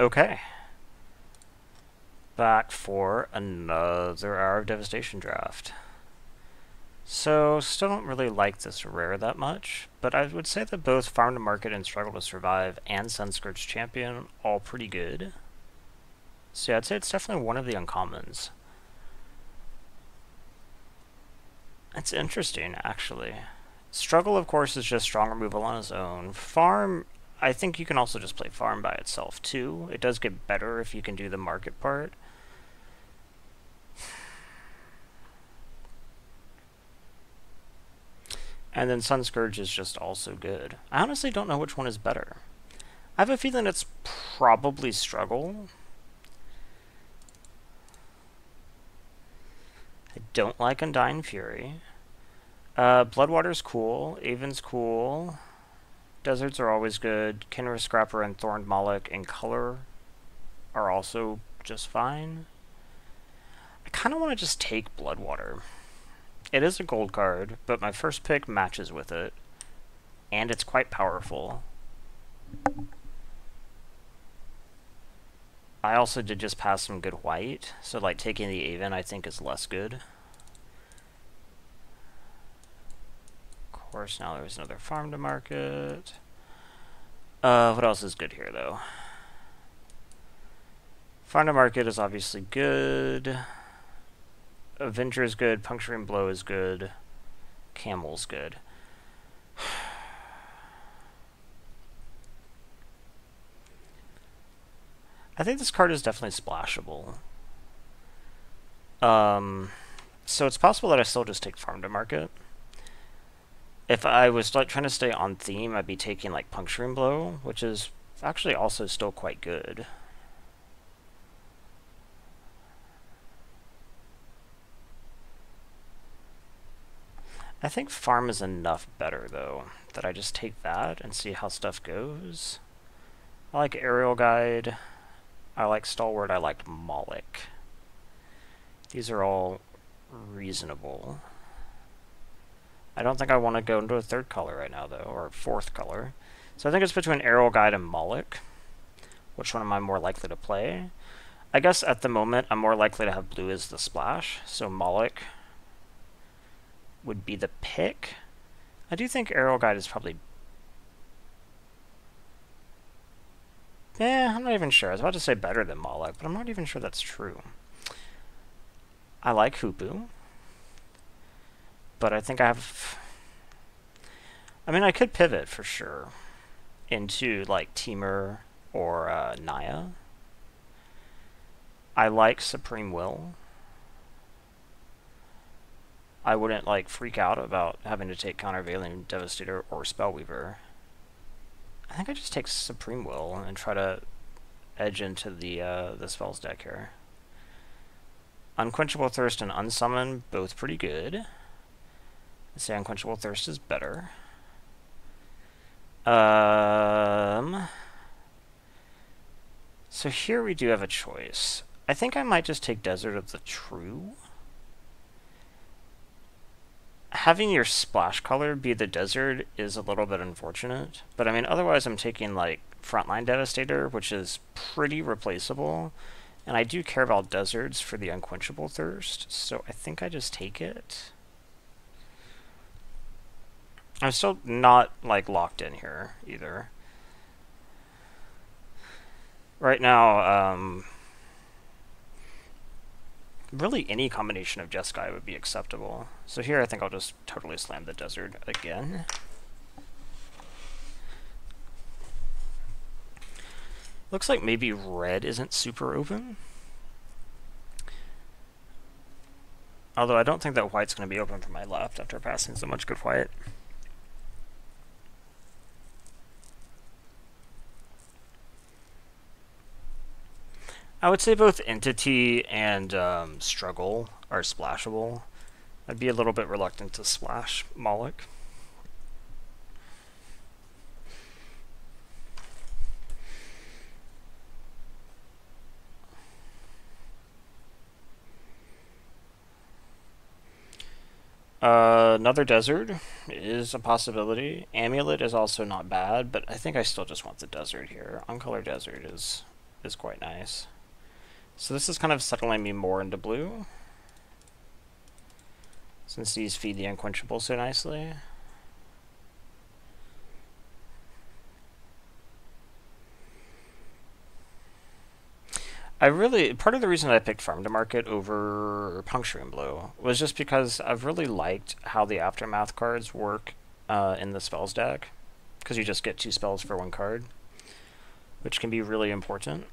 Okay. Back for another hour of Devastation draft. So, still don't really like this rare that much, but I would say that both Farm to Market and Struggle to Survive and Sunscourge Champion all pretty good. So yeah, I'd say it's definitely one of the uncommons. It's interesting, actually. Struggle, of course, is just strong removal on its own. Farm, I think you can also just play Farm by itself, too. It does get better if you can do the market part. And then Sunscourge is just also good. I honestly don't know which one is better. I have a feeling it's probably Struggle. I don't like Undying Fury. Bloodwater's cool. Avon's cool. Deserts are always good. Kinra Scrapper and Thorned Moloch in color are also just fine. I kind of want to just take Bloodwater. It is a gold card, but my first pick matches with it, and it's quite powerful. I also did just pass some good white, so like taking the Avon I think is less good. Of course, now there's another Farm to Market. What else is good here, though? Farm to Market is obviously good. Avenger is good. Puncturing Blow is good. Camel's good. I think this card is definitely splashable. So it's possible that I still just take Farm to Market. If I was like trying to stay on theme, I'd be taking like Puncturing Blow, which is actually also still quite good. I think Farm is enough better, though, that I just take that and see how stuff goes. I like Aerial Guide. I like Stalwart. I like Moloch. These are all reasonable. I don't think I want to go into a third color right now, though, or a fourth color. So I think it's between Aerial Guide and Moloch. Which one am I more likely to play? I guess at the moment, I'm more likely to have blue as the splash, so Moloch would be the pick. I do think Aerial Guide is probably... I'm not even sure. I was about to say better than Moloch, but I'm not even sure that's true. I like Hoopu, but I think I have... I mean, I could pivot for sure into, like, Temur or Naya. I like Supreme Will. I wouldn't like freak out about having to take Countervailing Devastator or Spellweaver. I think I just take Supreme Will and try to edge into the spells deck here. Unquenchable Thirst and Unsummon, both pretty good. I'd say Unquenchable Thirst is better. So here we do have a choice. I think I might just take Desert of the True. Having your splash color be the desert is a little bit unfortunate, but I mean, otherwise I'm taking like Frontline Devastator, which is pretty replaceable, and I do care about deserts for the Unquenchable Thirst, so I think I just take it. I'm still not like locked in here either. Right now, really any combination of Jeskai would be acceptable. So here I think I'll just totally slam the desert again. Looks like maybe red isn't super open. Although I don't think that white's going to be open for my left after passing so much good white. I would say both Entity and Struggle are splashable. I'd be a little bit reluctant to splash Moloch. Another desert is a possibility. Amulet is also not bad, but I think I still just want the desert here. Uncolored Desert is is quite nice. So this is kind of settling me more into blue, since these feed the unquenchable so nicely. Part of the reason I picked Farm to Market over Puncturing Blue was just because I've really liked how the Aftermath cards work in the spells deck, because you just get 2 spells for 1 card, which can be really important.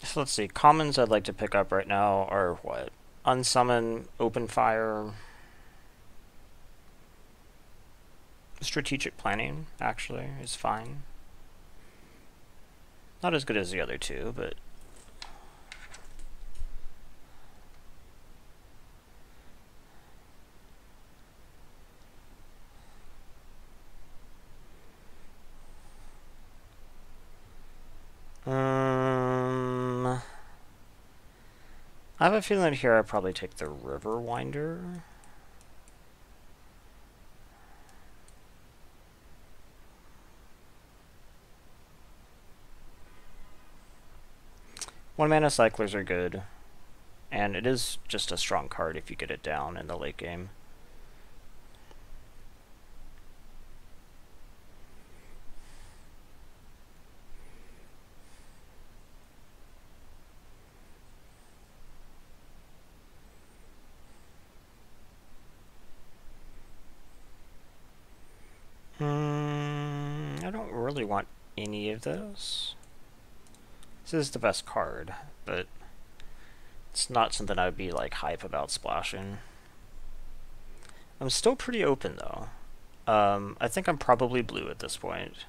So let's see, commons I'd like to pick up right now are what? Unsummon, Open Fire, Strategic Planning, actually, is fine. Not as good as the other 2, but... I have a feeling here I'd probably take the River Winder. One mana cyclers are good, and it is just a strong card if you get it down in the late game. I don't really want any of those. This is the best card, but it's not something I would be like hype about splashing. I'm still pretty open though. I think I'm probably blue at this point.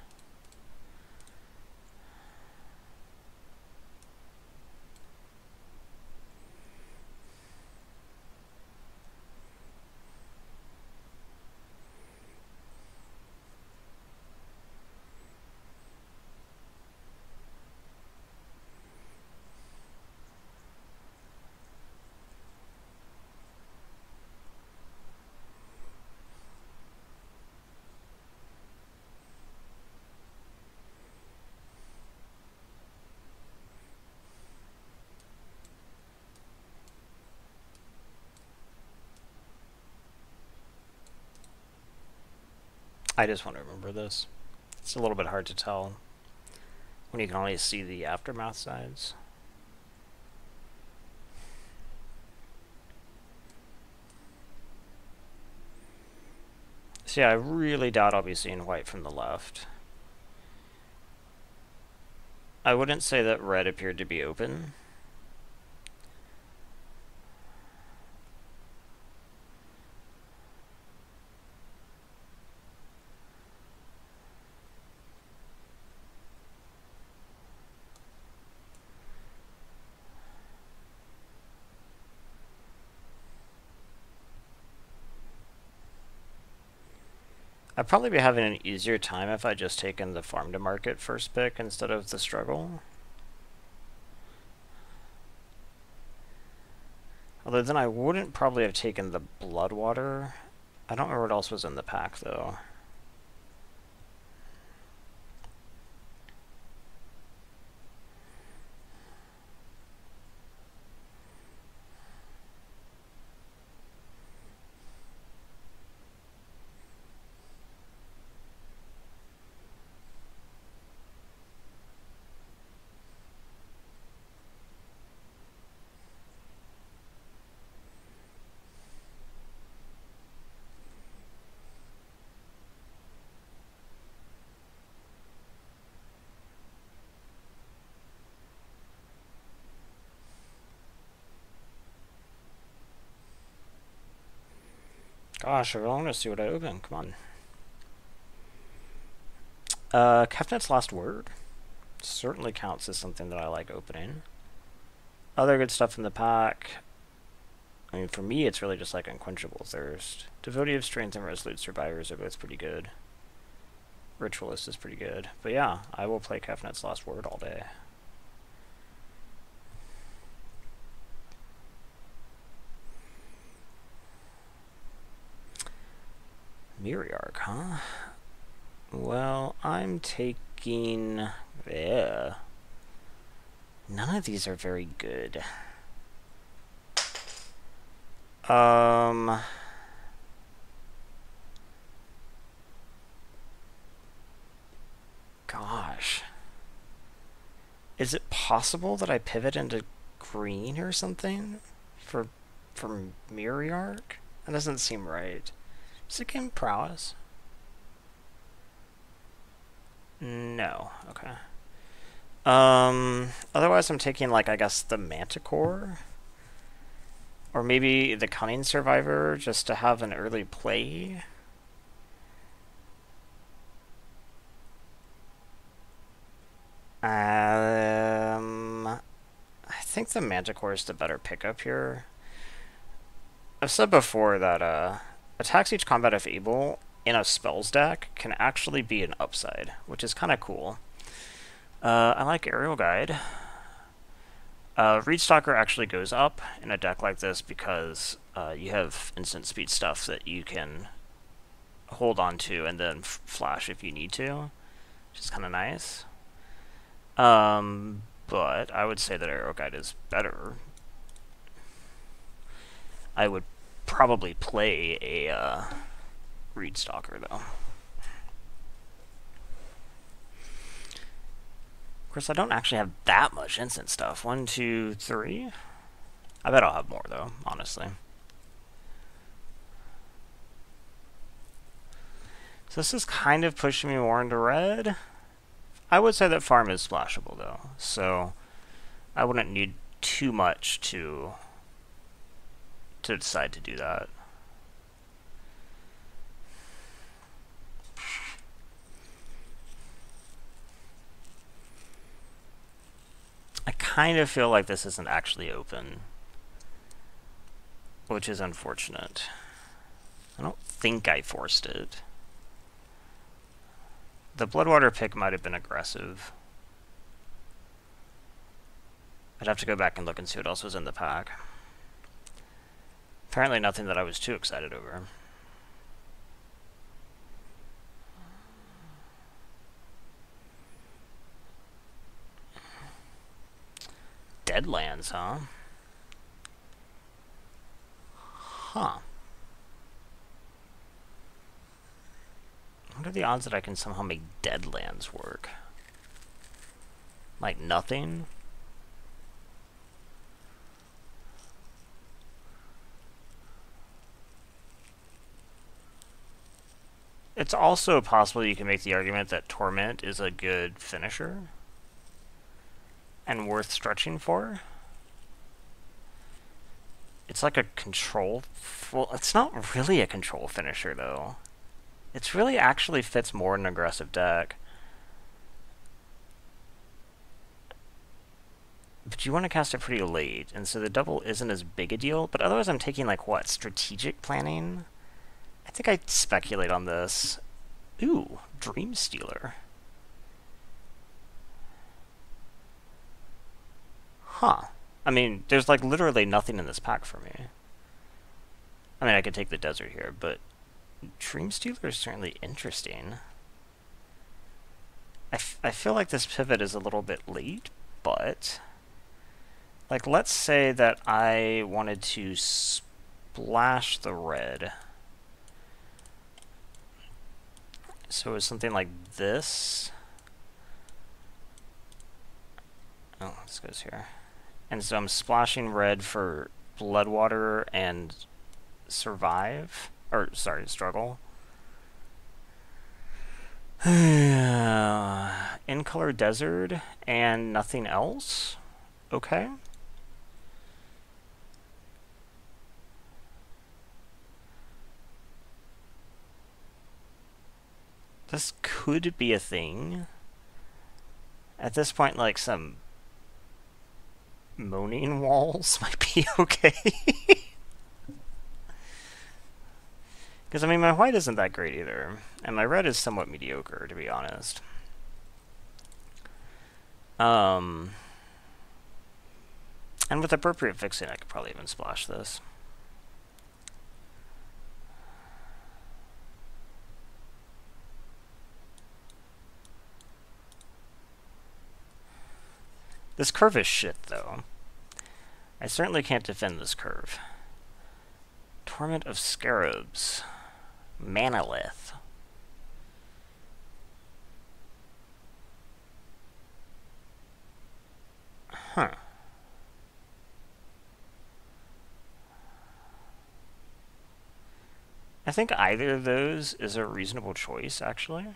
I just want to remember this. It's a little bit hard to tell when you can only see the aftermath sides. So yeah, I really doubt I'll be seeing white from the left. I wouldn't say that red appeared to be open. I'd probably be having an easier time if I just taken the Farm to Market first pick instead of the Struggle. Although then I wouldn't probably have taken the Bloodwater. I don't remember what else was in the pack though. Gosh, I really want to see what I open. Come on. Kefnet's Last Word certainly counts as something that I like opening. Other good stuff in the pack. I mean, for me, it's really just like Unquenchable Thirst. Devotee of Strength and Resolute Survivors are both pretty good. Ritualist is pretty good. But yeah, I will play Kefnet's Last Word all day. Miriarch, huh? Well, I'm taking... Yeah. None of these are very good. Gosh. Is it possible that I pivot into green or something? For Miriarch? That doesn't seem right. Does it gain prowess? No. Okay. Otherwise I'm taking, like, I guess the Manticore? Or maybe the Cunning Survivor, just to have an early play? I think the Manticore is the better pickup here. I've said before that attacks each combat if able in a spells deck can actually be an upside, which is kind of cool. I like Aerial Guide. Reed Stalker actually goes up in a deck like this because you have instant speed stuff that you can hold on to and then flash if you need to, which is kind of nice. But I would say that Aerial Guide is better. I would probably play a Reed Stalker, though. Of course, I don't actually have that much instant stuff. 1, 2, 3. I bet I'll have more, though, honestly. So this is kind of pushing me more into red. I would say that farm is splashable, though, so I wouldn't need too much to decide to do that. I kind of feel like this isn't actually open, which is unfortunate. I don't think I forced it. The Bloodwater pick might have been aggressive. I'd have to go back and look and see what else was in the pack. Apparently nothing that I was too excited over. Deadlands, huh? Huh. What are the odds that I can somehow make Deadlands work? Like nothing? It's also possible you can make the argument that Torment is a good finisher and worth stretching for. It's like a control... Well, it's not really a control finisher, though. It's really actually fits more in an aggressive deck. But you want to cast it pretty late, and so the double isn't as big a deal. But otherwise I'm taking, like, what? Strategic planning? I think I'd speculate on this. Ooh, Dream Stealer. Huh. I mean, there's, like, literally nothing in this pack for me. I mean, I could take the desert here, but Dream Stealer is certainly interesting. I feel like this pivot is a little bit late, but... Like, let's say that I wanted to splash the red. So it's something like this. Oh, this goes here. And so I'm splashing red for Bloodwater and Survive. Or, sorry, Struggle. In color Desert and nothing else. Okay. This could be a thing. At this point, like, some moaning walls might be okay. Because, I mean, my white isn't that great either. And my red is somewhat mediocre, to be honest. And with appropriate fixing, I could probably even splash this. This curve is shit, though. I certainly can't defend this curve. Torment of Scarabs. Manolith. Huh. I think either of those is a reasonable choice, actually.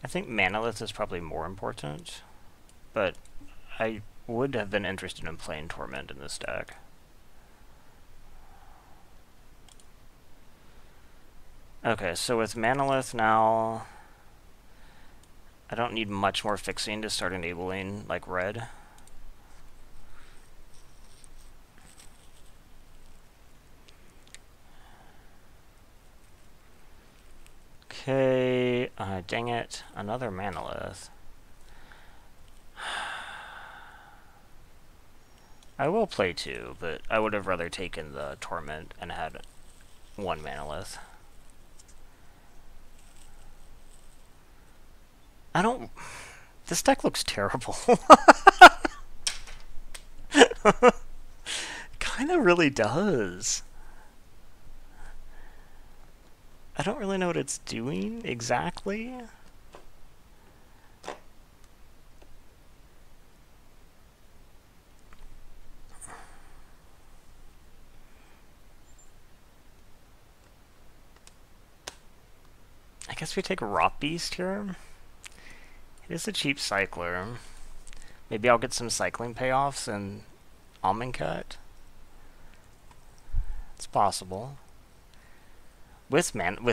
I think Manolith is probably more important, but I would have been interested in playing Torment in this deck. Okay, so with Manolith now, I don't need much more fixing to start enabling, like, red. Okay, dang it, another Manolith. I will play two, but I would have rather taken the Torment and had one Manolith. I don't... This deck looks terrible. Kinda really does. I don't really know what it's doing exactly. I guess we take Rot Beast here. It is a cheap cycler. Maybe I'll get some cycling payoffs and Almond Cut. It's possible. With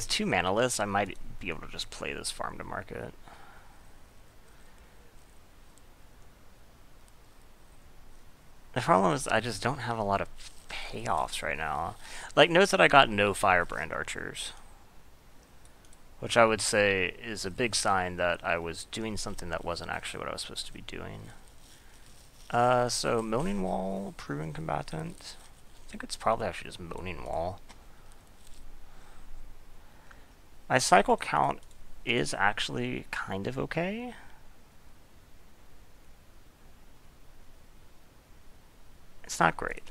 two Manoliths, I might be able to just play this farm to market. The problem is I just don't have a lot of payoffs right now. Like, notice that I got no Firebrand Archers, which I would say is a big sign that I was doing something that wasn't actually what I was supposed to be doing. So Moaning Wall, Proven Combatant. I think it's probably actually just Moaning Wall. My cycle count is actually kind of okay. It's not great.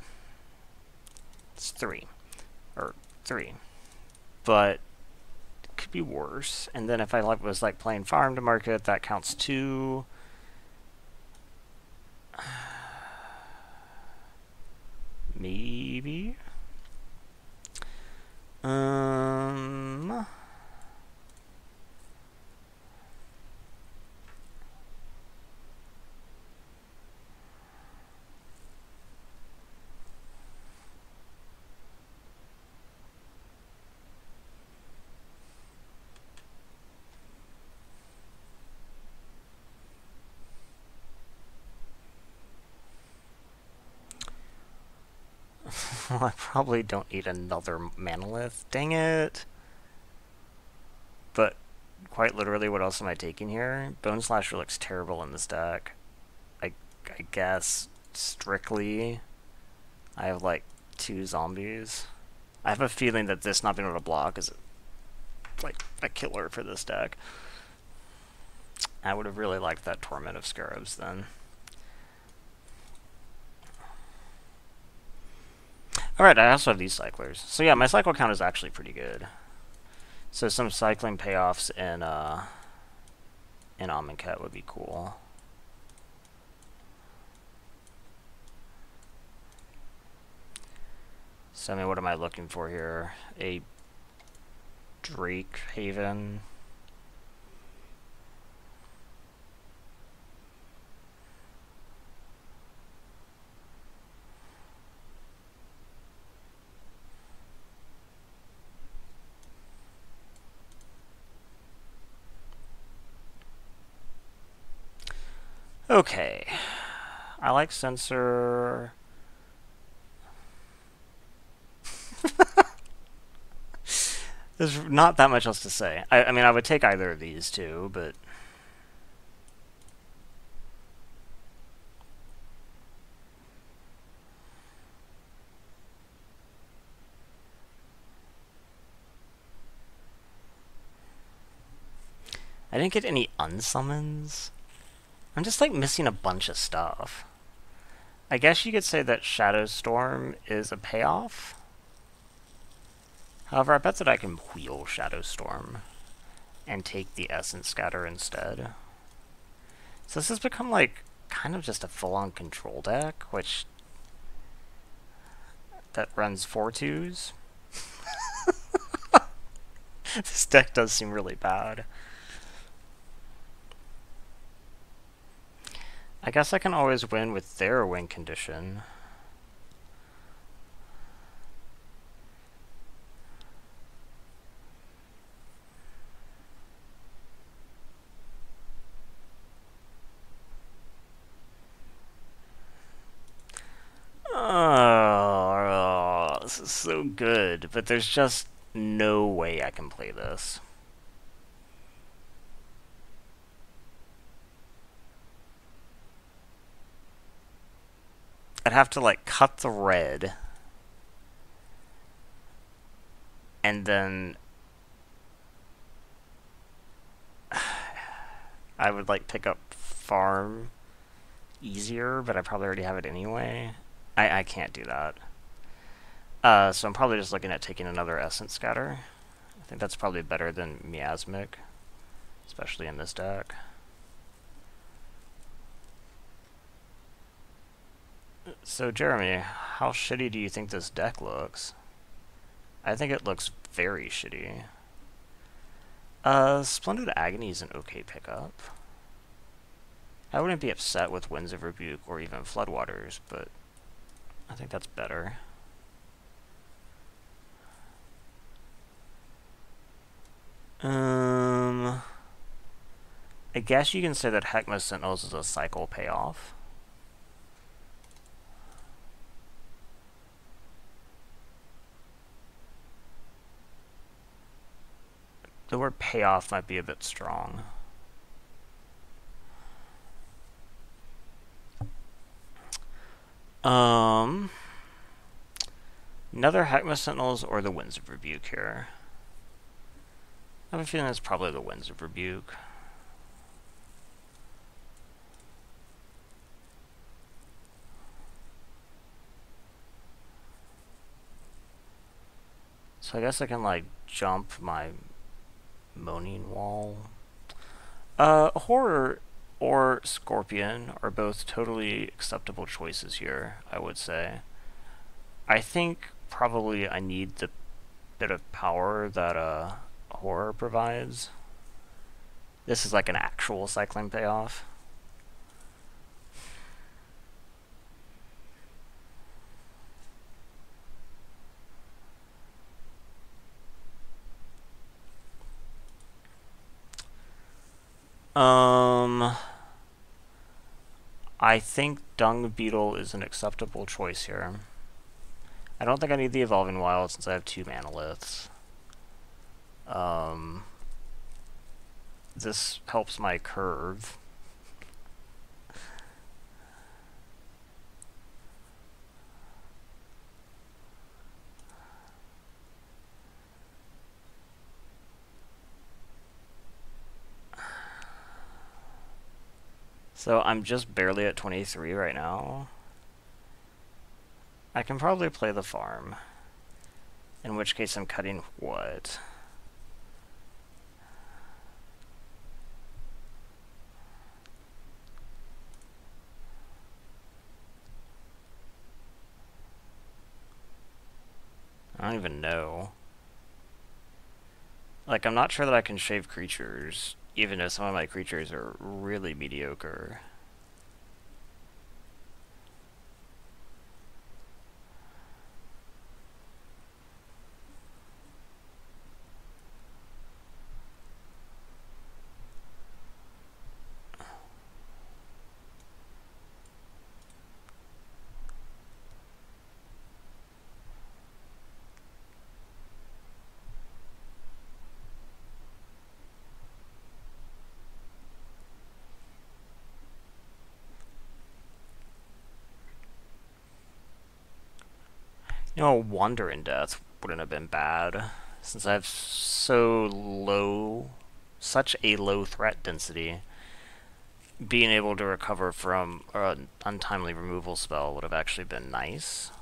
It's 3. Or 3. But it could be worse. And then if I was like playing farm to market, that counts 2. Maybe. Well, I probably don't need another Manolith. Dang it. But quite literally, what else am I taking here? Bone Slasher looks terrible in this deck. I guess strictly I have like 2 zombies. I have a feeling that this not being able to block is like a killer for this deck. I would have really liked that Torment of Scarabs then. Alright, I also have these cyclers. So yeah, my cycle count is actually pretty good. So some cycling payoffs in Almond Cut would be cool. So I mean, what am I looking for here? A Drake Haven. Okay. I like Sensor. There's not that much else to say. I mean, I would take either of these two, but I didn't get any unsummons. I'm just like missing a bunch of stuff. I guess you could say that Shadow Storm is a payoff. However, I bet that I can wheel Shadow Storm and take the Essence Scatter instead. So this has become like kind of just a full-on control deck, which that runs 4/2s. This deck does seem really bad. I guess I can always win with their win condition. Oh, this is so good, but there's just no way I can play this. I'd have to like cut the red and then I would like pick up farm easier, but I probably already have it anyway. I can't do that. So I'm probably just looking at taking another Essence Scatter. I think that's probably better than Miasmic, especially in this deck. So Jeremy, how shitty do you think this deck looks? I think it looks very shitty. Splendid Agony is an okay pickup. I wouldn't be upset with Winds of Rebuke or even Floodwaters, but I think that's better. I guess you can say that Heckma Sentinels is a cycle payoff. The word payoff might be a bit strong. Another Heckma Sentinels or the Winds of Rebuke here. I have a feeling it's probably the Winds of Rebuke. So I guess I can like jump my Moaning Wall. Horror or Scorpion are both totally acceptable choices here, I would say. I think probably I need the bit of power that Horror provides. This is like an actual cycling payoff. I think Dung Beetle is an acceptable choice here. I don't think I need the Evolving Wild since I have 2 Manaliths. This helps my curve. So I'm just barely at 23 right now. I can probably play the farm. In which case I'm cutting what? I don't even know. Like, I'm not sure that I can shave creatures, even though some of my creatures are really mediocre. You know, Wonder in Death wouldn't have been bad, since I have such a low threat density. Being able to recover from an untimely removal spell would have actually been nice.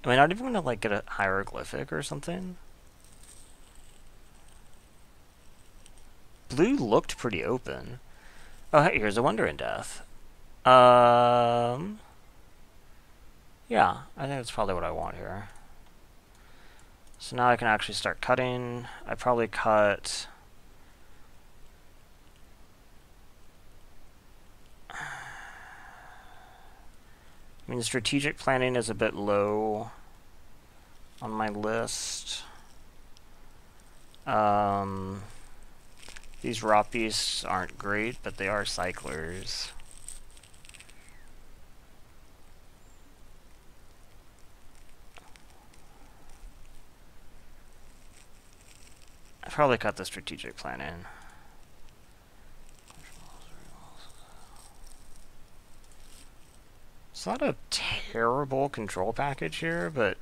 Am I not even gonna like get a hieroglyphic or something? Blue looked pretty open. Oh, hey, here's a Wonder in Death. Yeah, I think that's probably what I want here. So now I can actually start cutting. I probably cut... I mean, strategic planning is a bit low on my list. These rot beasts aren't great, but they are cyclers. I probably cut the strategic planning. It's not a terrible control package here, but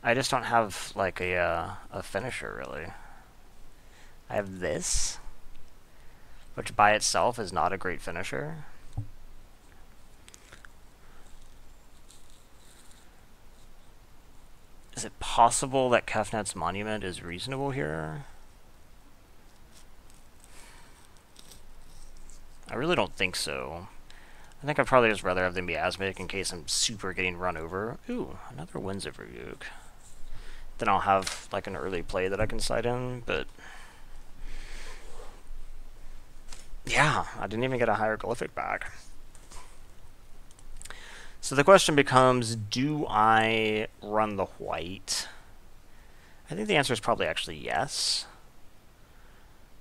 I just don't have like a finisher really. I have this, which by itself is not a great finisher. Is it possible that Kefnet's Monument is reasonable here? I really don't think so. I think I'd probably just rather have them be Asmic in case I'm super getting run over. Ooh, another Winds of Rebuke. Then I'll have like an early play that I can side in, but... yeah, I didn't even get a hieroglyphic back. So the question becomes, do I run the white? I think the answer is probably actually yes.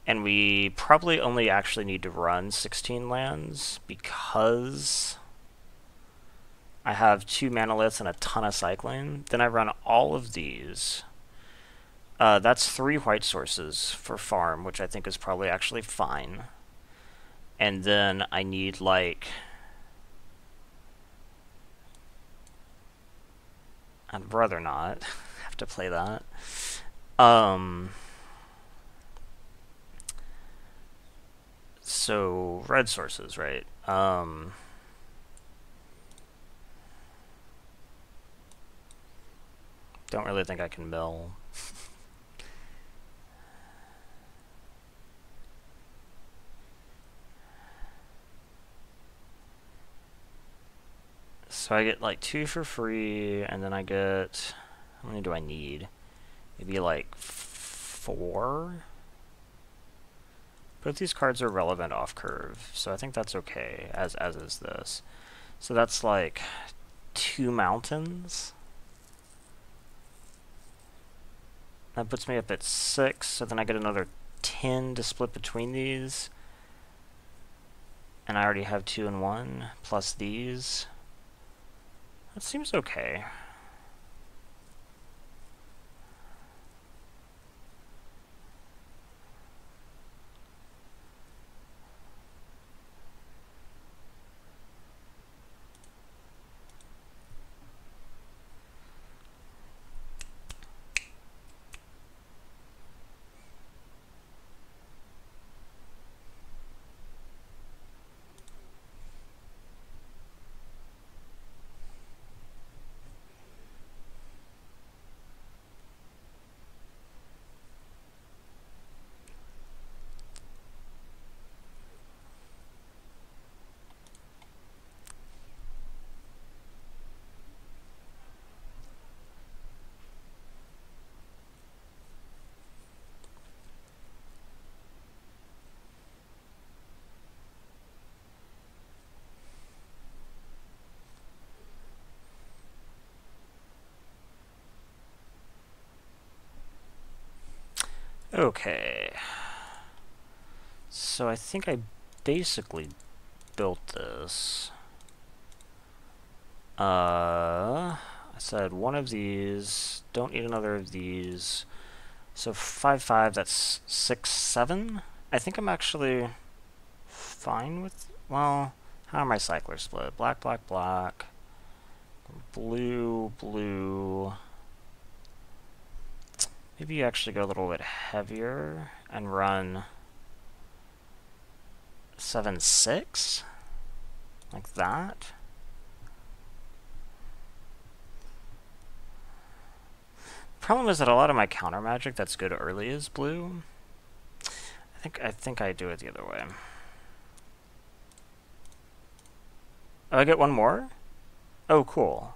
And we probably only actually need to run 16 lands because I have 2 Manoliths and a ton of cycling. Then I run all of these. That's 3 white sources for farm, which I think is probably actually fine. And then I need like... I'd rather not have to play that. So, red sources, right? Don't really think I can mill. So I get like 2 for free, and then I get... how many do I need? Maybe like 4? Both these cards are relevant off curve, so I think that's okay, as is this. So that's like 2 mountains. That puts me up at 6, so then I get another 10 to split between these. And I already have 2 and 1, plus these. That seems okay. Okay. So I think I basically built this. I said one of these, don't need another of these. So 5/5, that's 6/7. I think I'm actually fine with, well, how are my cyclers split? Black, black, black, blue, blue. Maybe you actually go a little bit heavier and run 7/6, like that. Problem is that a lot of my counter magic that's good early is blue. I think I do it the other way. Oh, I get one more? Oh, cool.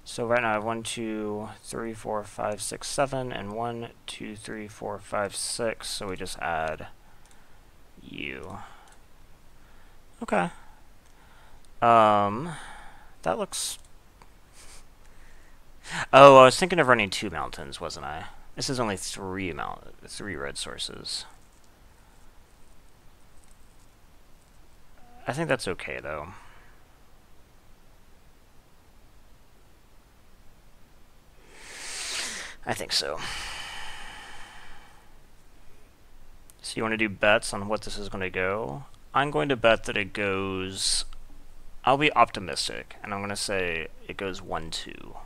So right now I have 1, 2, 3, 4, 5, 6, 7, and 1, 2, 3, 4, 5, 6. So we just add you. Okay. That looks. Oh, I was thinking of running 2 mountains, wasn't I? This is only 3 red sources. I think that's okay though. I think so. So you want to do bets on what this is going to go? I'm going to bet that it goes. I'll be optimistic, and I'm going to say it goes 1, 2.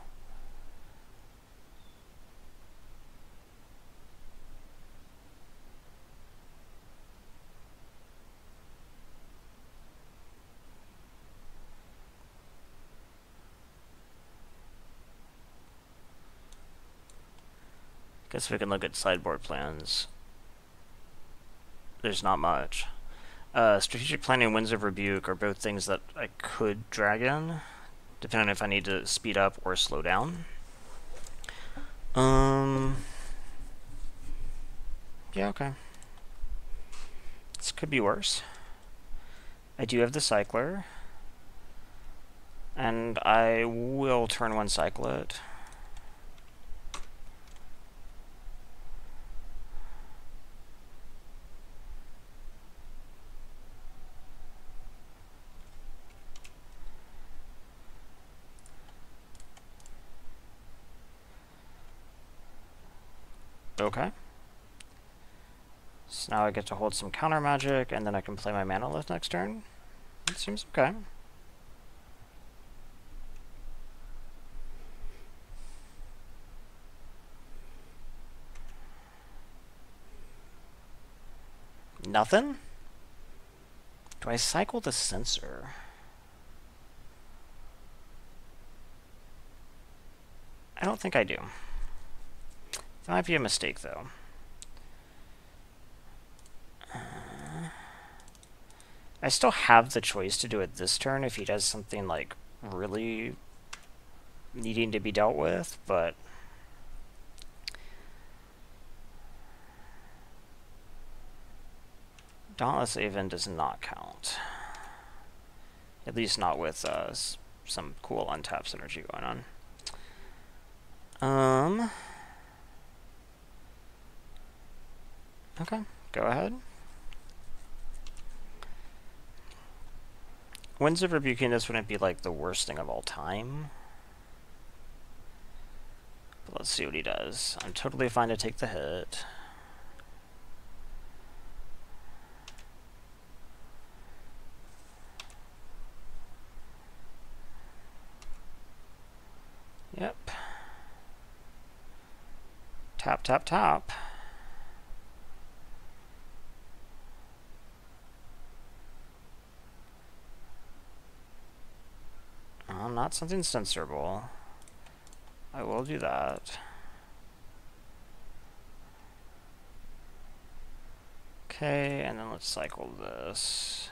Guess we can look at sideboard plans. There's not much. Strategic planning and Winds of Rebuke are both things that I could drag in, depending on if I need to speed up or slow down. Yeah, okay. This could be worse. I do have the cycler, and I will turn 1 cycle it. Okay. So now I get to hold some counter magic, and then I can play my mana lift next turn. It seems okay. Nothing? Do I cycle the sensor? I don't think I do. That might be a mistake, though. I still have the choice to do it this turn if he does something, like, really needing to be dealt with, but Dauntless Aven does not count. At least not with some cool untapped synergy going on. Okay, go ahead. Winds of Rebuking this wouldn't be like the worst thing of all time. But let's see what he does. I'm totally fine to take the hit. Yep. Tap, tap, tap. Not something censorable. I will do that. Okay, and then let's cycle this.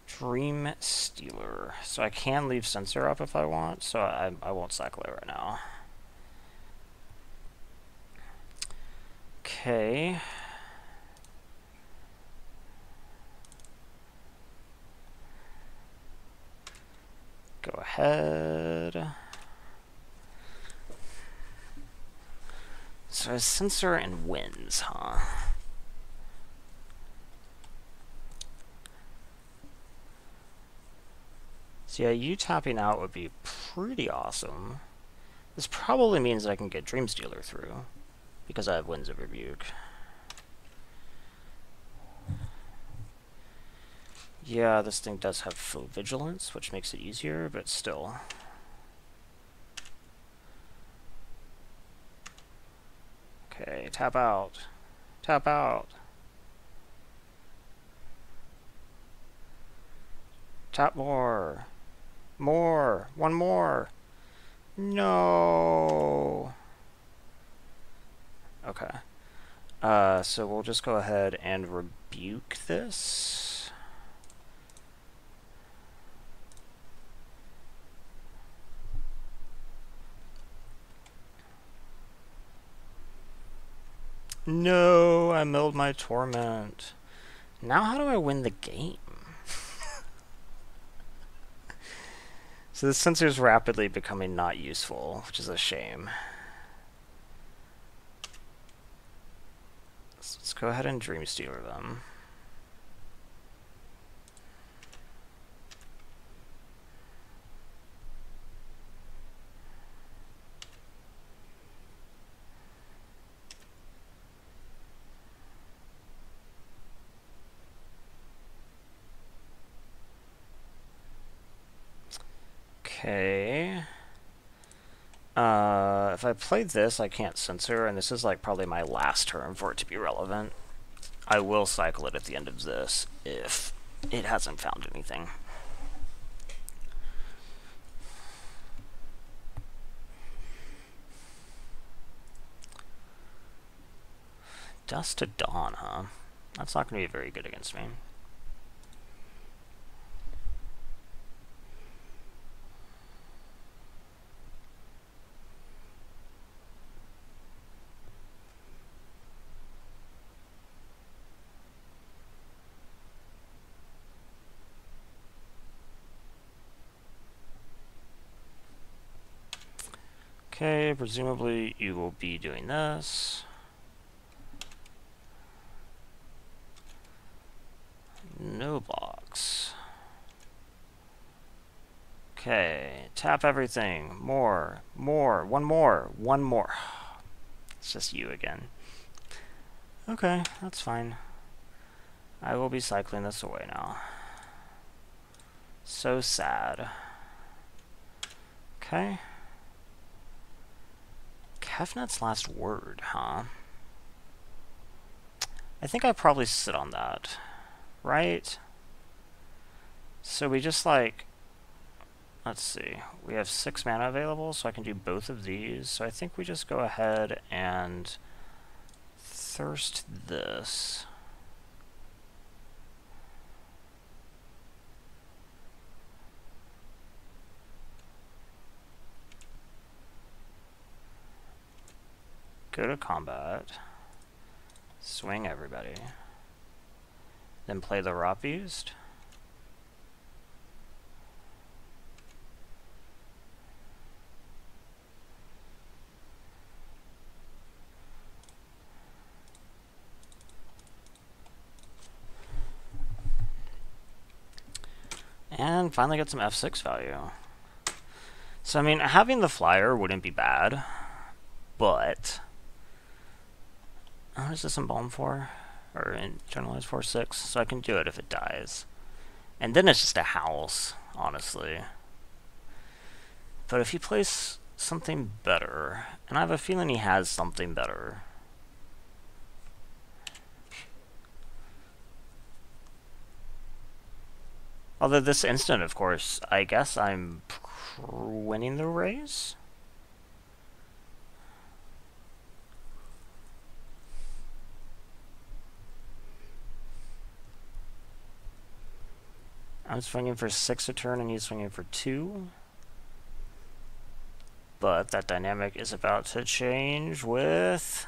Dream Stealer. So I can leave Censor up if I want, so I won't cycle it right now. Okay. Go ahead. So it's Censor and Winds, huh? So yeah, you tapping out would be pretty awesome. This probably means that I can get Dreamstealer through, because I have Winds of Rebuke. Yeah, this thing does have full vigilance, which makes it easier, but still. Okay, tap out. Tap out. Tap more. More. One more. No. Okay. So we'll just go ahead and rebuke this. No, I milled my Torment. Now how do I win the game? So the sensor is rapidly becoming not useful, which is a shame. So let's go ahead and Dreamstealer them. Okay. If I play this, I can't censor, and this is like probably my last turn for it to be relevant. I will cycle it at the end of this if it hasn't found anything. Dust to Dawn, huh? That's not going to be very good against me. Okay, presumably you will be doing this. No blocks. Okay, tap everything. More, one more. It's just you again. Okay, that's fine. I will be cycling this away now. So sad. Okay. Kefnet's Last Word, huh? I think I probably sit on that, right? So we just like, let's see, we have 6 mana available, so I can do both of these. So I think we just go ahead and thirst this. Go to combat. Swing everybody. Then play the Rop Beast. And finally get some F6 value. So I mean, having the flyer wouldn't be bad, but what is this embalm for? Or internalize for 6, so I can do it if it dies. And then it's just a house, honestly. But if he plays something better, and I have a feeling he has something better. Although this instant, of course, I guess I'm winning the race? I'm swinging for 6 a turn and he's swinging for 2. But that dynamic is about to change with...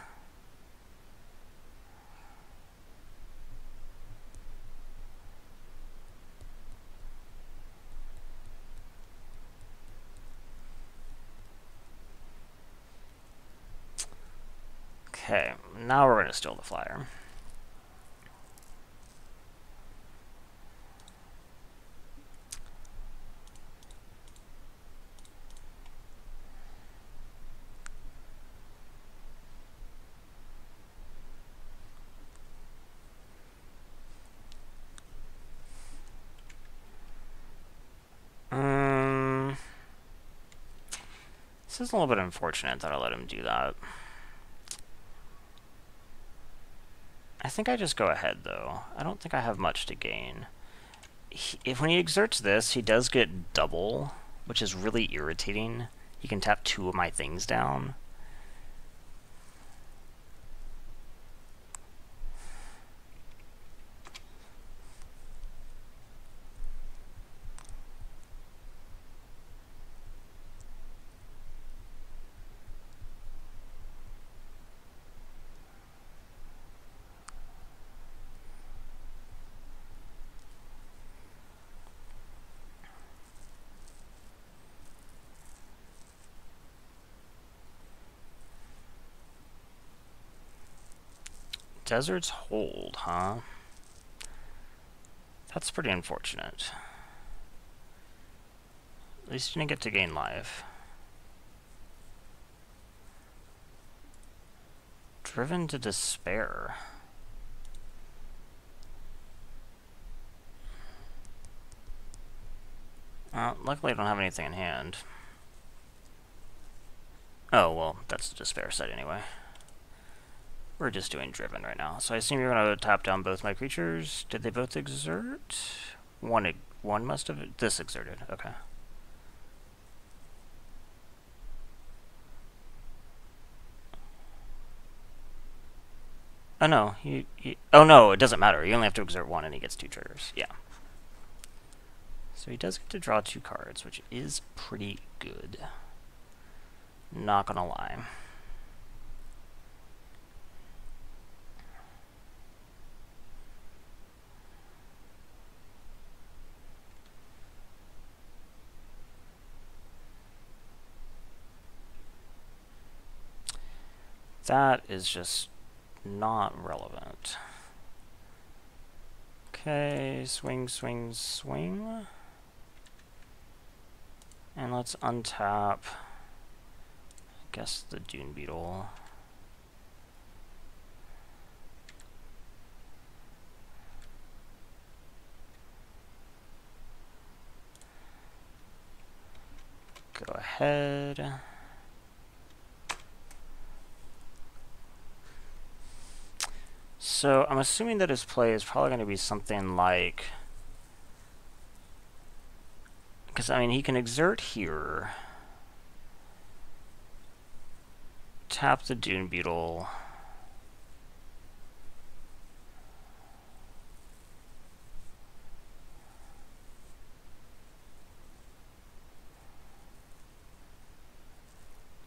Okay, now we're going to steal the flyer. This is a little bit unfortunate that I let him do that. I think I just go ahead, though. I don't think I have much to gain. When he exerts this, he does get double, which is really irritating. He can tap 2 of my things down. Desert's Hold, huh? That's pretty unfortunate. At least you didn't get to gain life. Driven to Despair. Luckily I don't have anything in hand. Oh, well, that's the Despair set anyway. We're just doing Driven right now. So I assume you're going to tap down both my creatures. Did they both exert? One must have... This exerted. Okay. Oh, no. Oh, no, it doesn't matter. You only have to exert 1 and he gets 2 triggers. Yeah. So he does get to draw 2 cards, which is pretty good. Not gonna lie. That is just not relevant. Okay, swing, swing, swing. And let's untap, I guess, the Dune Beetle. Go ahead. So I'm assuming that his play is probably going to be something like... Because, I mean, he can exert here. Tap the Dune Beetle.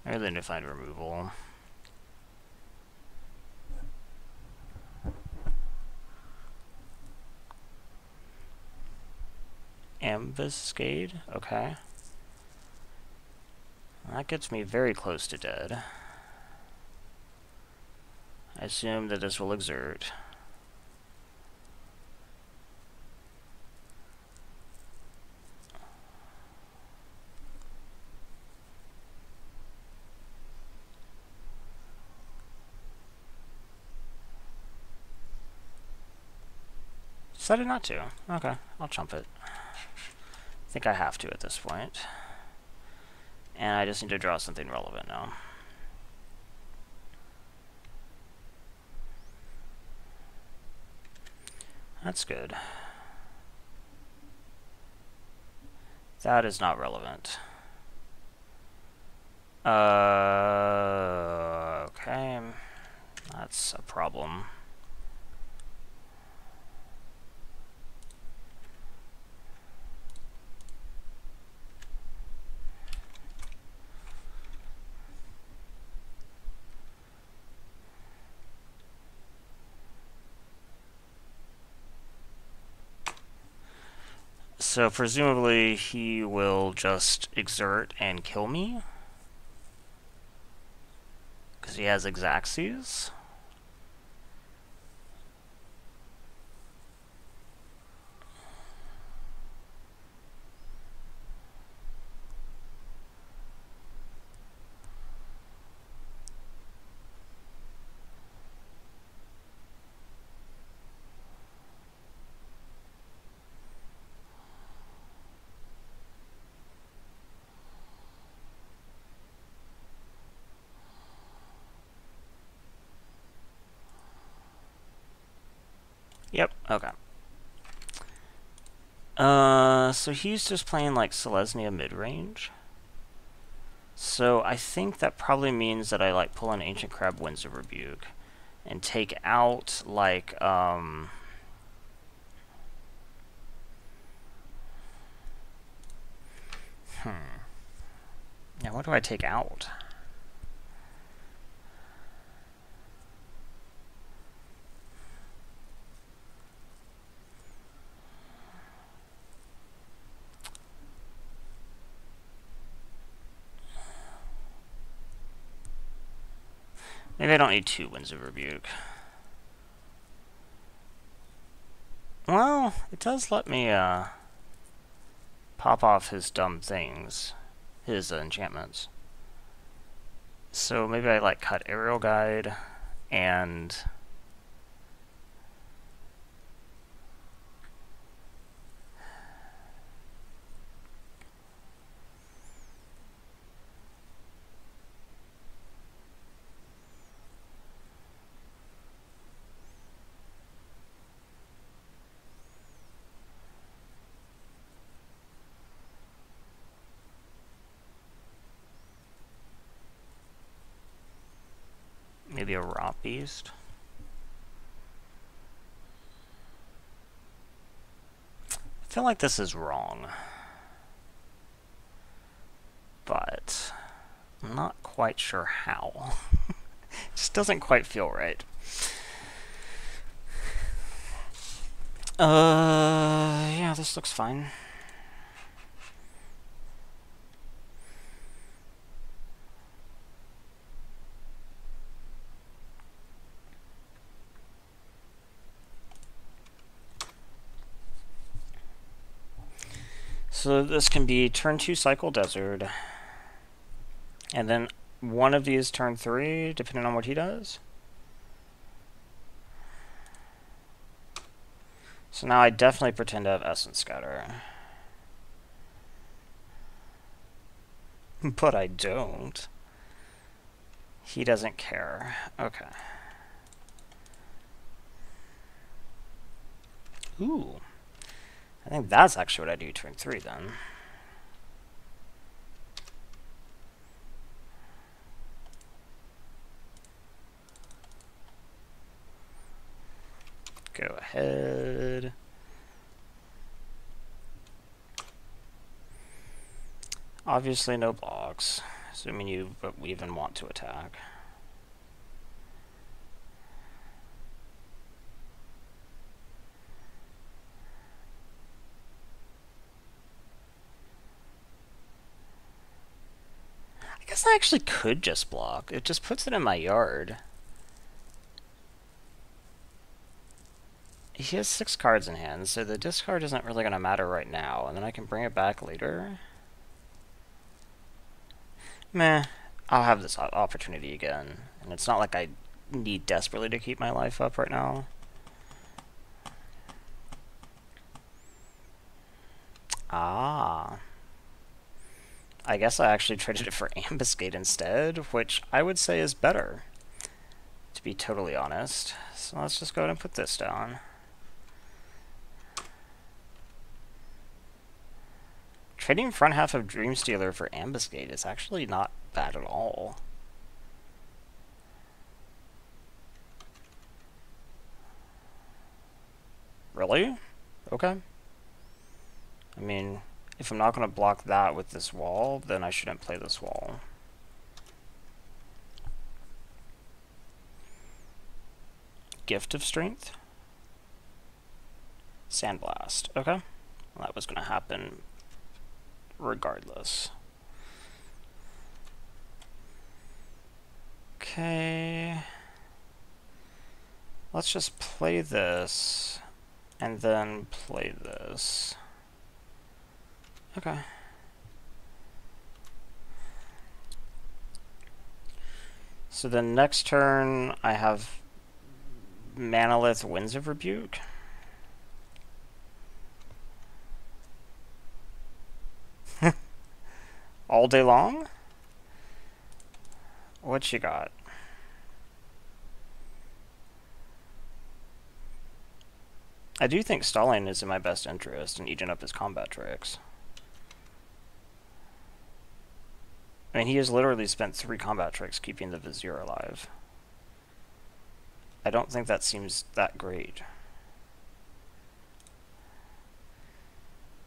Or then to find removal. Ambuscade? Okay. That gets me very close to dead. I assume that this will exert. Decided not to. Okay, I'll chump it. I think I have to at this point. And I just need to draw something relevant now. That's good. That is not relevant. Okay. That's a problem. So presumably he will just exert and kill me. Because he has Exaxes. Okay. So he's just playing like Selesnya mid-range. So I think that probably means that I like pull an Ancient Crab Winds of Rebuke and take out like Yeah, what do I take out? Maybe I don't need 2 Winds of Rebuke. Well, it does let me pop off his dumb things, his enchantments. So maybe I like cut Aerial Guide and maybe a Rot Beast. I feel like this is wrong, but I'm not quite sure how. It just doesn't quite feel right. Yeah, this looks fine. So this can be turn 2 Cycle Desert, and then one of these turn 3, depending on what he does. So now I definitely pretend to have Essence Scatter. But I don't. He doesn't care. Okay. Ooh. I think that's actually what I do turn 3 then. Go ahead. Obviously no blocks, assuming you even want to attack. I guess I actually could just block. It just puts it in my yard. He has 6 cards in hand, so the discard isn't really going to matter right now, and then I can bring it back later. Meh, I'll have this opportunity again, and it's not like I need desperately to keep my life up right now. Ah. I guess I actually traded it for Ambuscade instead, which I would say is better, to be totally honest. So let's just go ahead and put this down. Trading front half of Dreamstealer for Ambuscade is actually not bad at all. Really? Okay. I mean, if I'm not going to block that with this wall, then I shouldn't play this wall. Gift of Strength? Sandblast. Okay. Well, that was going to happen regardless. Okay. Let's just play this, and then play this. Okay. So the next turn, I have Manalith Winds of Rebuke. All day long? What you got? I do think stalling is in my best interest and eating up his combat tricks. I mean, he has literally spent 3 combat tricks keeping the Vizier alive. I don't think that seems that great.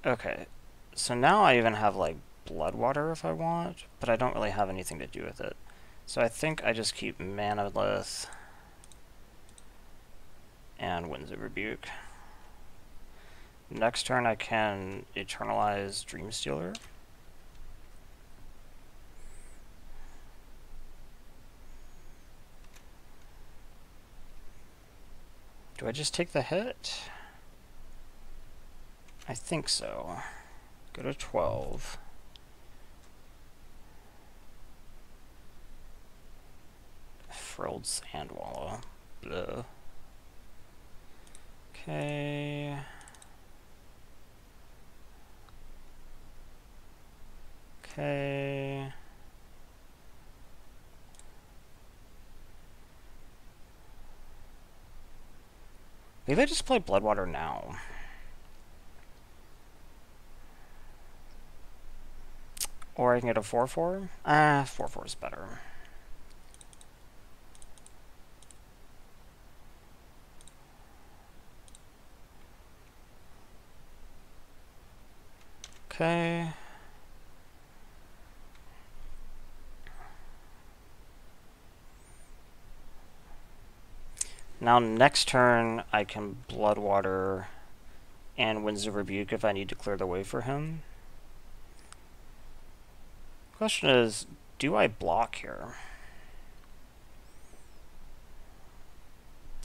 Okay, so now I even have, like, Bloodwater if I want, but I don't really have anything to do with it. So I think I just keep Manolith and Winds of Rebuke. Next turn I can Eternalize Dreamstealer. Do I just take the hit? I think so. Go to 12. Frilled Sandwallow. Bleh. Okay. Okay. Maybe I just play Bloodwater now. Or I can get a 4-4. 4-4 is better. Okay. Now next turn I can Bloodwater and Winds of Rebuke if I need to clear the way for him. Question is, do I block here?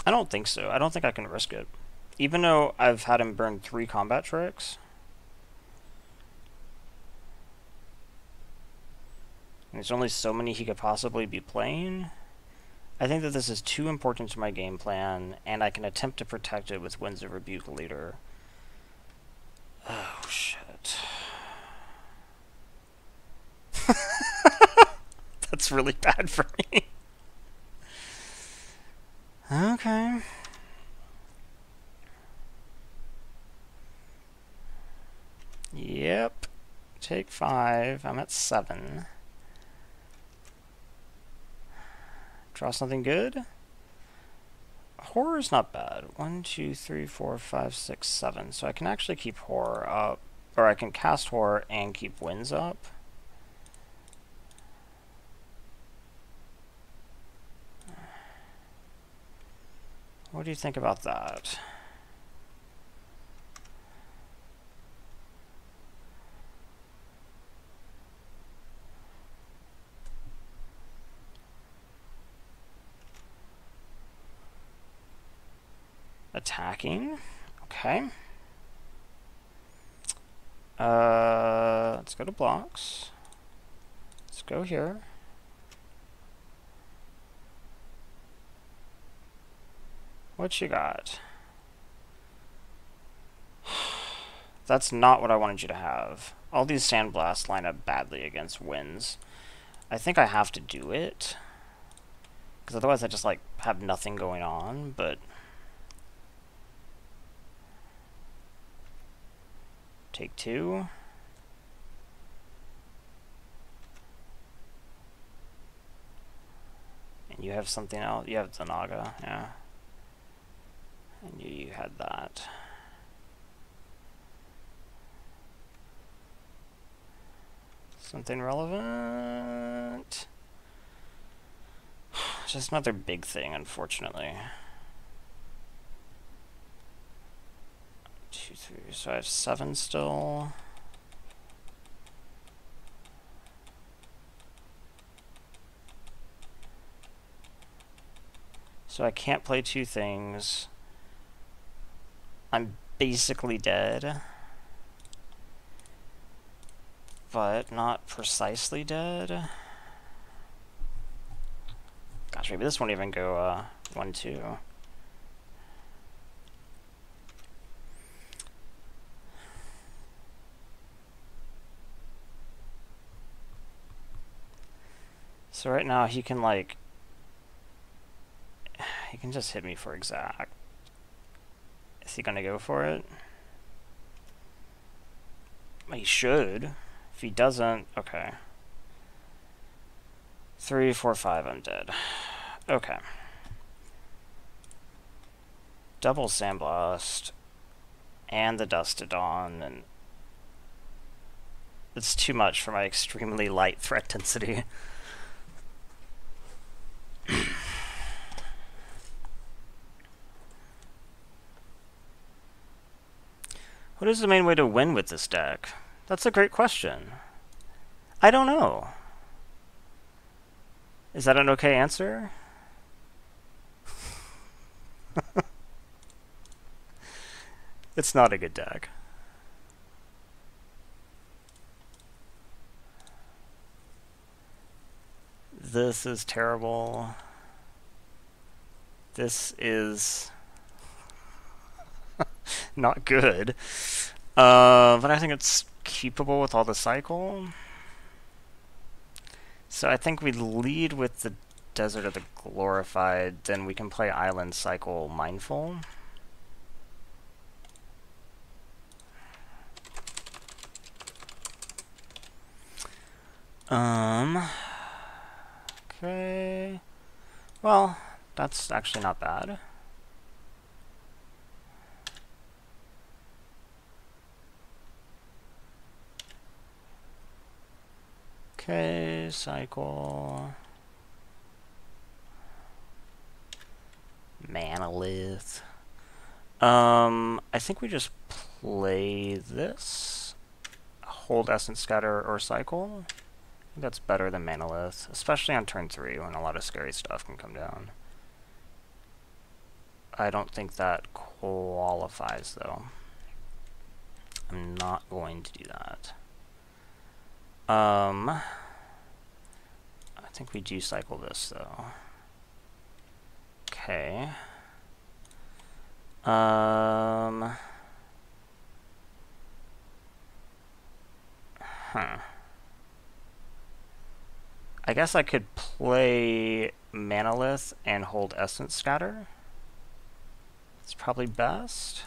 I don't think so. I don't think I can risk it. Even though I've had him burn 3 combat tricks. And there's only so many he could possibly be playing. I think that this is too important to my game plan, and I can attempt to protect it with Winds of Rebuke later. Oh, shit. That's really bad for me. Okay. Yep. Take 5. I'm at 7. Draw something good. Horror's not bad. 1, 2, 3, 4, 5, 6, 7. So I can actually keep Horror up. Or I can cast Horror and keep Winds up. What do you think about that? Attacking. Okay. Let's go to blocks. Let's go here. What you got? That's not what I wanted you to have. All these Sandblasts line up badly against Winds. I think I have to do it. Because otherwise I just, like, have nothing going on, but... Take 2. And you have something else. You have Zanaga, yeah. And you had that. Something relevant? Just another big thing, unfortunately. 2, 3, so I have 7 still. So I can't play 2 things. I'm basically dead. But not precisely dead. Gosh, maybe this won't even go 1, 2. So right now he can, like, he can just hit me for exact. he gonna go for it? He should. If he doesn't, okay. 3, 4, 5, I'm dead. Okay. Double Sandblast. And the Dustodon, and it's too much for my extremely light threat density. What is the main way to win with this deck? That's a great question. I don't know. Is that an okay answer? It's not a good deck. This is terrible. This is not good. But I think it's keepable with all the cycle. So I think we lead with the Desert of the Glorified, then we can play Island Cycle Mindful. Okay. Well, that's actually not bad. Okay, cycle. Manolith. I think we just play this. Hold Essence Scatter or Cycle. I think that's better than Manolith, especially on turn 3 when a lot of scary stuff can come down. I don't think that qualifies, though. I'm not going to do that. I think we do cycle this, though. Okay. Huh. I guess I could play Manolith and hold Essence Scatter. It's probably best.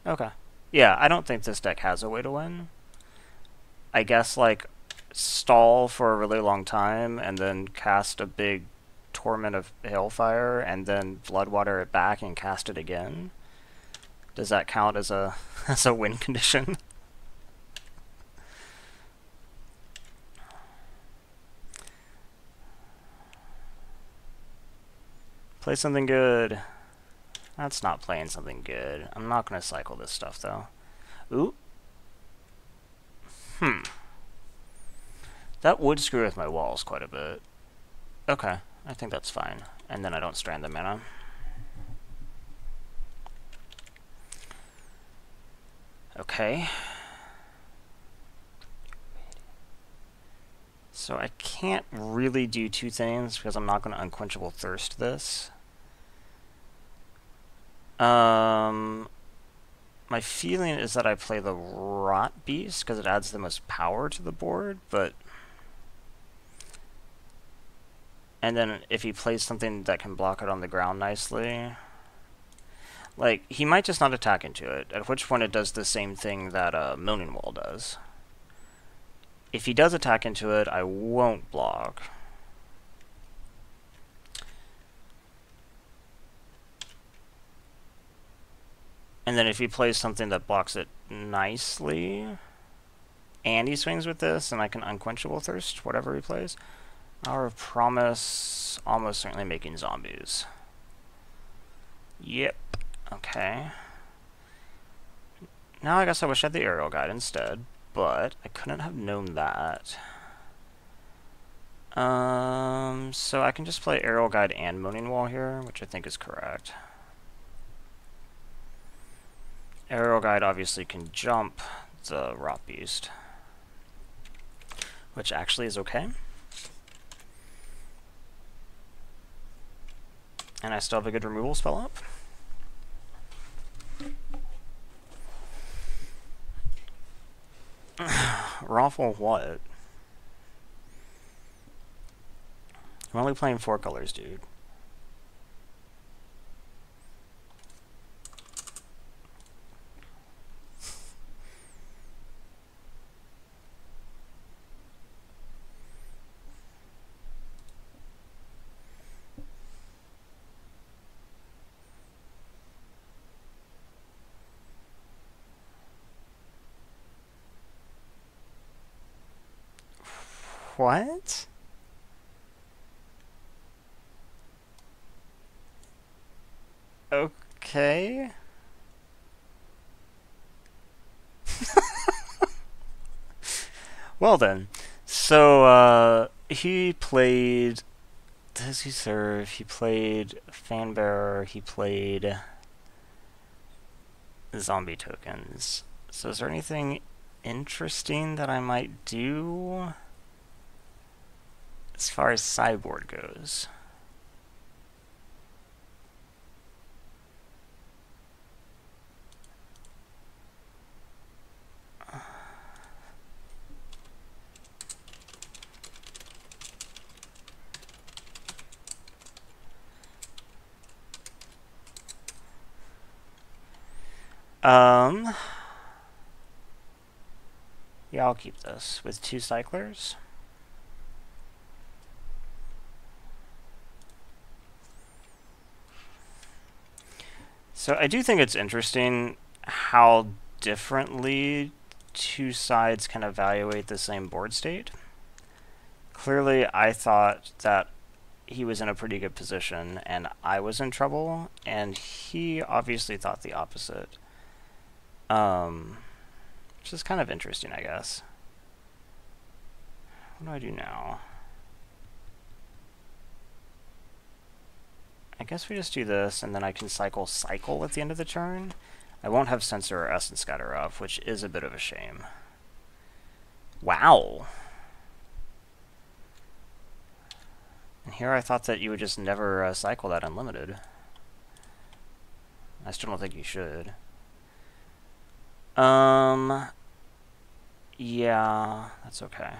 Okay. Yeah, I don't think this deck has a way to win. I guess, like, stall for a really long time and then cast a big Torment of Hailfire and then Floodwater it back and cast it again. Does that count as a as a win condition? Play something good. That's not playing something good. I'm not going to cycle this stuff, though. Ooh. That would screw with my walls quite a bit. Okay, I think that's fine. And then I don't strand the mana. Okay. So I can't really do two things because I'm not going to Unquenchable Thirst this. My feeling is that I play the Rot Beast because it adds the most power to the board, but... And then if he plays something that can block it on the ground nicely... Like, he might just not attack into it, at which point it does the same thing that Moaning Wall does. If he does attack into it, I won't block. And then if he plays something that blocks it nicely, and he swings with this, and I can Unquenchable Thirst, whatever he plays, Hour of Promise, almost certainly making zombies. Yep. Okay. Now I guess I wish I had the Aerial Guide instead, but I couldn't have known that. So I can just play Aerial Guide and Moaning Wall here, which I think is correct. Aerial Guide obviously can jump the Rot Beast, which actually is okay. And I still have a good removal spell up. Raffle what? I'm only playing 4 colors, dude. What? Okay. Well then. So, he played... Does he serve? He played Fanbearer, he played zombie tokens. So is there anything interesting that I might do as far as sideboard goes? Um, yeah, I'll keep this with 2 cyclers. So I do think it's interesting how differently 2 sides can evaluate the same board state. Clearly, I thought that he was in a pretty good position and I was in trouble, and he obviously thought the opposite. Which is kind of interesting, I guess. What do I do now? I guess we just do this, and then I can cycle at the end of the turn. I won't have Sensor or Essence Scatter up, which is a bit of a shame. Wow! And here I thought that you would just never cycle that unlimited. I still don't think you should. Yeah, that's okay.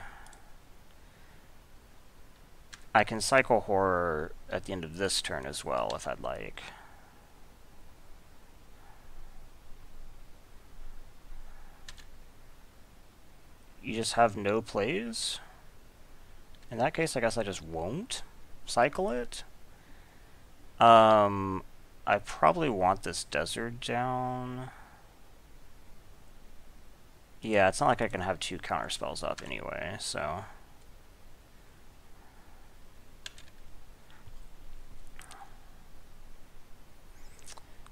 I can cycle Horror at the end of this turn as well, if I'd like. You just have no plays? In that case, I guess I just won't cycle it. I probably want this desert down. Yeah, it's not like I can have 2 counter spells up anyway, so...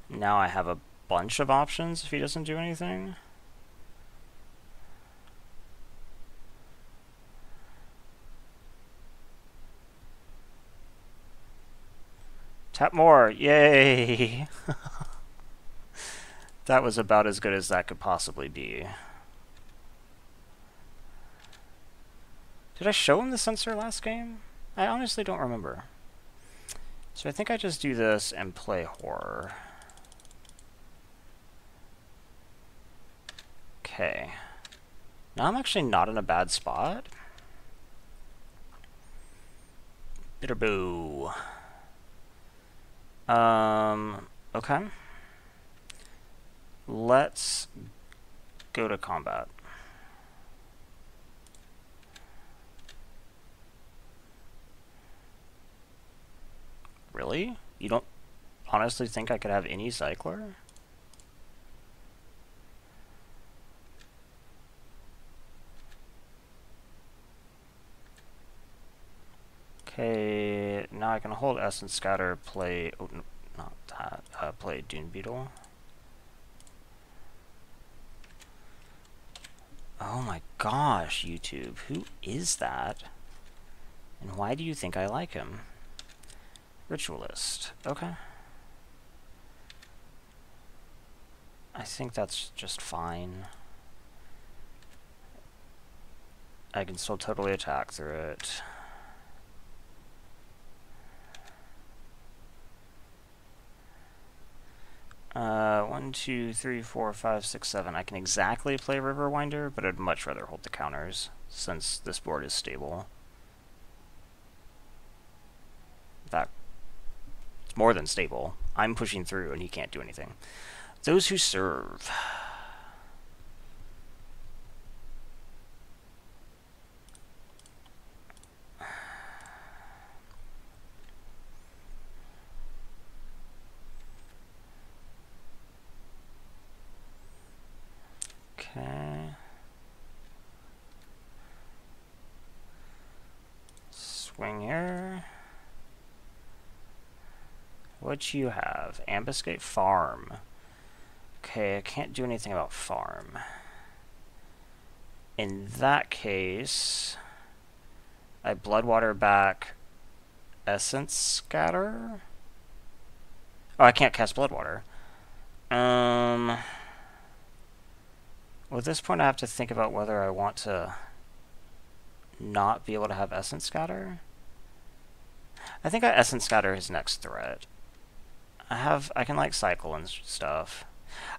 Now I have a bunch of options if he doesn't do anything. Tap more! Yay! That was about as good as that could possibly be. Did I show him the sensor last game? I honestly don't remember. So I think I just do this and play Horror. Okay. Now I'm actually not in a bad spot. Bitterboo. Okay. Let's go to combat. Really? You don't honestly think I could have any cycler? Okay, now I can hold Essence Scatter, play... Oh, no, not that. Play Dune Beetle. Oh my gosh, YouTube. Who is that? And why do you think I like him? Ritualist. Okay. I think that's just fine. I can still totally attack through it. One, two, three, four, five, six, seven. I can exactly play Riverwinder, but I'd much rather hold the counters, since this board is stable. more than stable. I'm pushing through and he can't do anything. Those who serve. Okay. Swing here. What you have? Ambuscade farm. Okay, I can't do anything about farm. In that case, I Bloodwater back Essence Scatter? Oh, I can't cast Bloodwater. Well, at this point I have to think about whether I want to not be able to have Essence Scatter. I think I Essence Scatter his next threat. I can like cycle and stuff.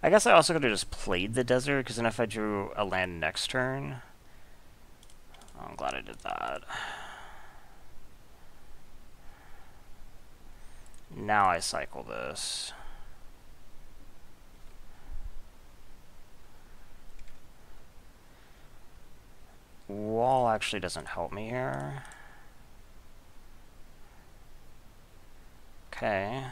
I guess I also could have just played the desert, because then if I drew a land next turn... Oh, I'm glad I did that. Now I cycle this. Wall actually doesn't help me here. Okay.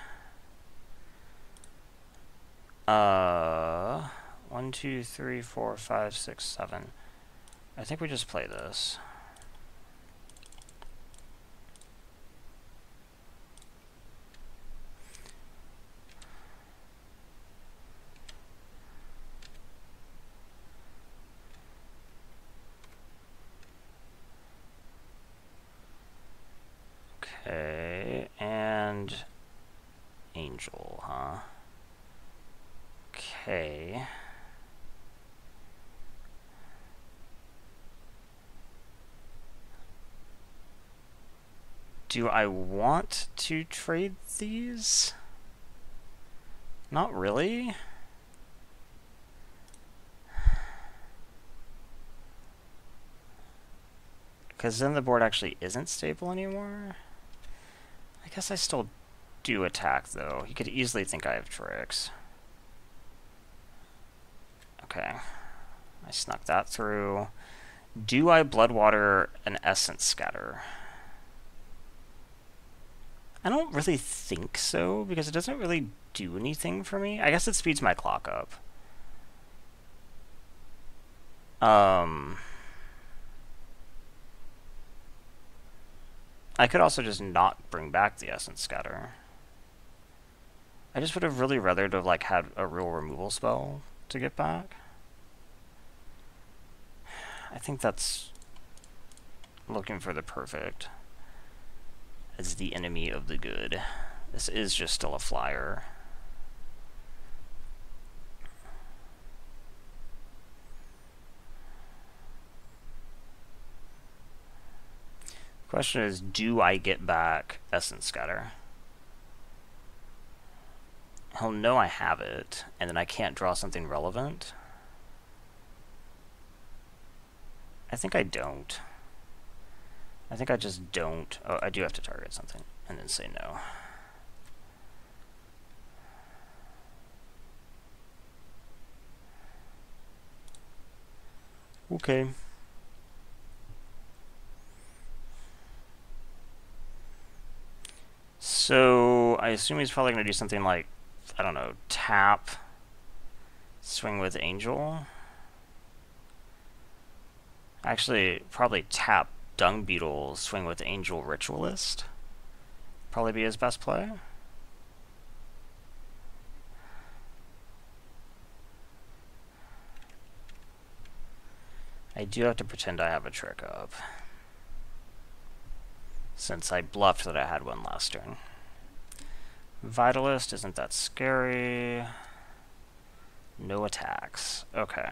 1, 2, 3, 4, 5, 6, 7. I think we just play this. Okay, and Angel, huh? Okay. Do I want to trade these? Not really. Because then the board actually isn't stable anymore. I guess I still do attack, though. He could easily think I have tricks. Okay. I snuck that through. Do I Bloodwater an Essence Scatter? I don't really think so, because it doesn't really do anything for me. I guess it speeds my clock up. I could also just not bring back the Essence Scatter. I just would have really rather to have like had a real removal spell to get back. I think that's looking for the perfect as the enemy of the good. This is just still a flyer. Question is, do I get back Essence Scatter? He'll know I have it, and then I can't draw something relevant. I think I don't. I think I just don't. Oh, I do have to target something, and then say no. Okay. So, I assume he's probably going to do something like, I don't know, tap, swing with Angel. Actually, probably tap Dung Beetle, swing with Angel Ritualist. Probably be his best play. I do have to pretend I have a trick up, since I bluffed that I had one last turn. Vitalist isn't that scary. No attacks. Okay.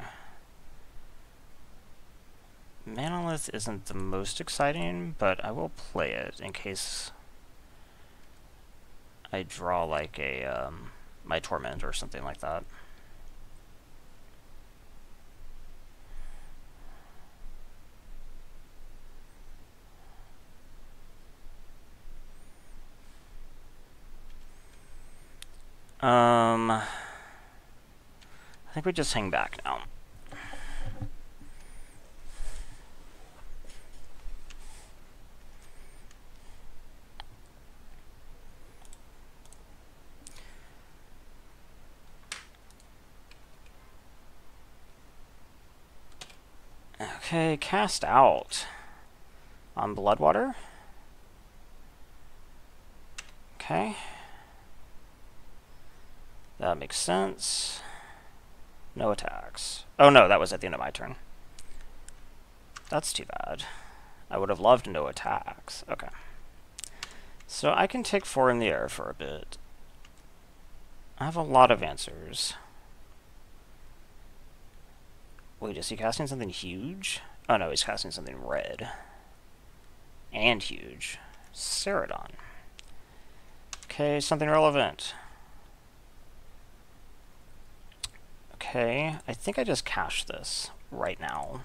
Manolith isn't the most exciting, but I will play it in case I draw like a my Torment or something like that. I think we just hang back now. Okay, cast out on Bloodwater. Okay. That makes sense. No attacks. Oh no, that was at the end of my turn. That's too bad. I would have loved no attacks. Okay. So I can take 4 in the air for a bit. I have a lot of answers. Wait, is he casting something huge? Oh no, he's casting something red. And huge. Ceradon. Okay, something relevant. Okay, I think I just cache this right now.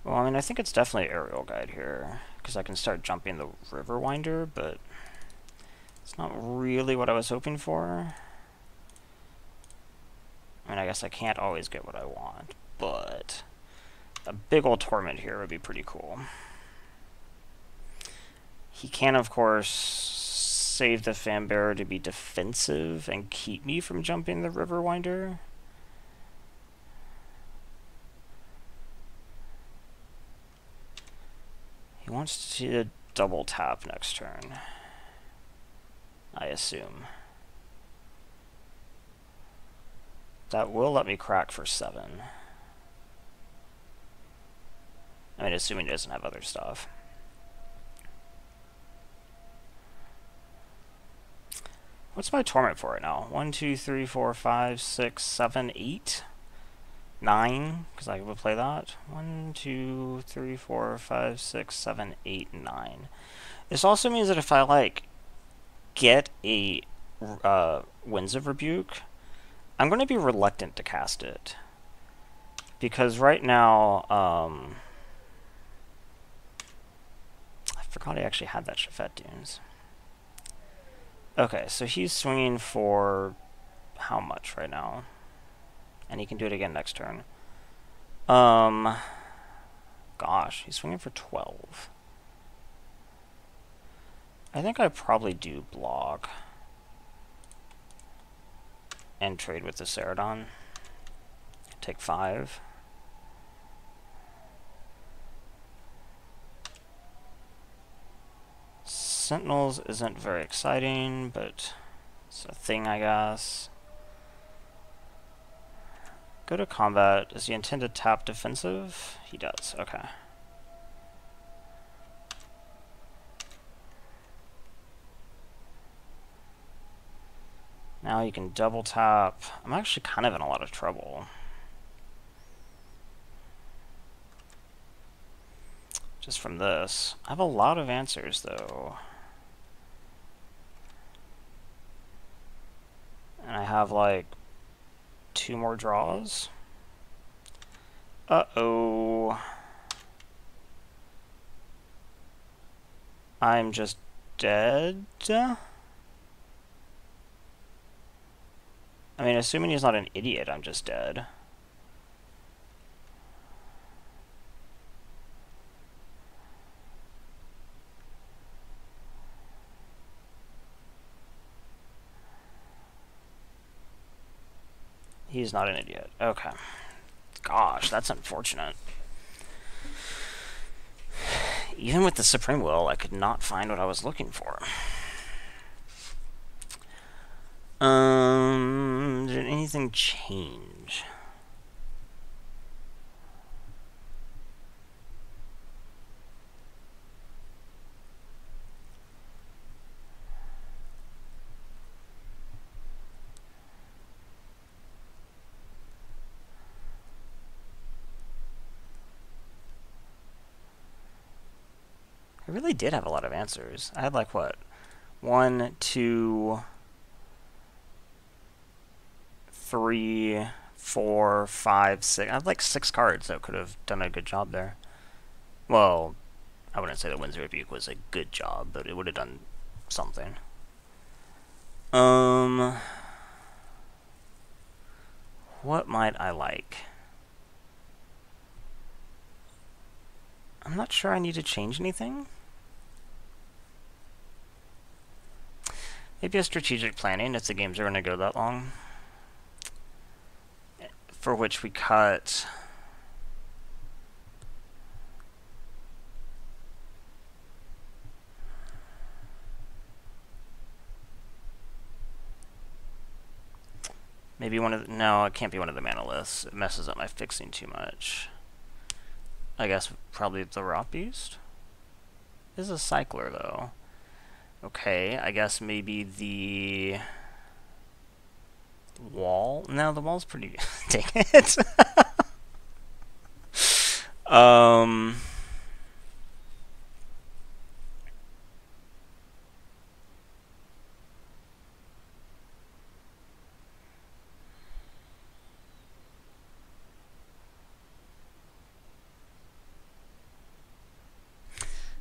Well, I mean, I think it's definitely Aerial Guide here, because I can start jumping the River Winder, but it's not really what I was hoping for. I mean, I guess I can't always get what I want, but a big old Torment here would be pretty cool. He can, of course, save the Fanbearer to be defensive and keep me from jumping the River Winder. He wants to double tap next turn, I assume. That will let me crack for 7. I mean, assuming he doesn't have other stuff. What's my Torment for right now? 1, 2, 3, 4, 5, 6, 7, 8? 9, because I would play that. 1, 2, 3, 4, 5, 6, 7, 8, 9. This also means that if I, like, get a Winds of Rebuke, I'm going to be reluctant to cast it. Because right now, I forgot I actually had that Shafet Dunes. Okay, so he's swinging for how much right now? And he can do it again next turn. Gosh, he's swinging for 12. I think I probably do block and trade with the Ceradon. Take 5. Sentinels isn't very exciting, but it's a thing, I guess. Go to combat. Does he intend to tap defensive? He does. Okay. Now you can double tap. I'm actually kind of in a lot of trouble. Just from this. I have a lot of answers, though. And I have, like, 2 more draws. Uh-oh. I'm just dead? I mean, assuming he's not an idiot, I'm just dead. He's not an idiot. Okay. Gosh, that's unfortunate. Even with the Supreme Will, I could not find what I was looking for. Did anything change? I really did have a lot of answers. I had like what? 1, 2, 3, 4, 5, 6. I have like 6 cards that could have done a good job there. Well, I wouldn't say the Winds of Rebuke was a good job, but it would have done something. What might I like? I'm not sure I need to change anything. Maybe a strategic planning if the games are going to go that long. For which we cut... Maybe one of the... No, it can't be one of the mana lists. It messes up my fixing too much. I guess probably the Rot Beast? Is a cycler, though. Okay, I guess maybe the... Wall? No, the wall's pretty good. Take it.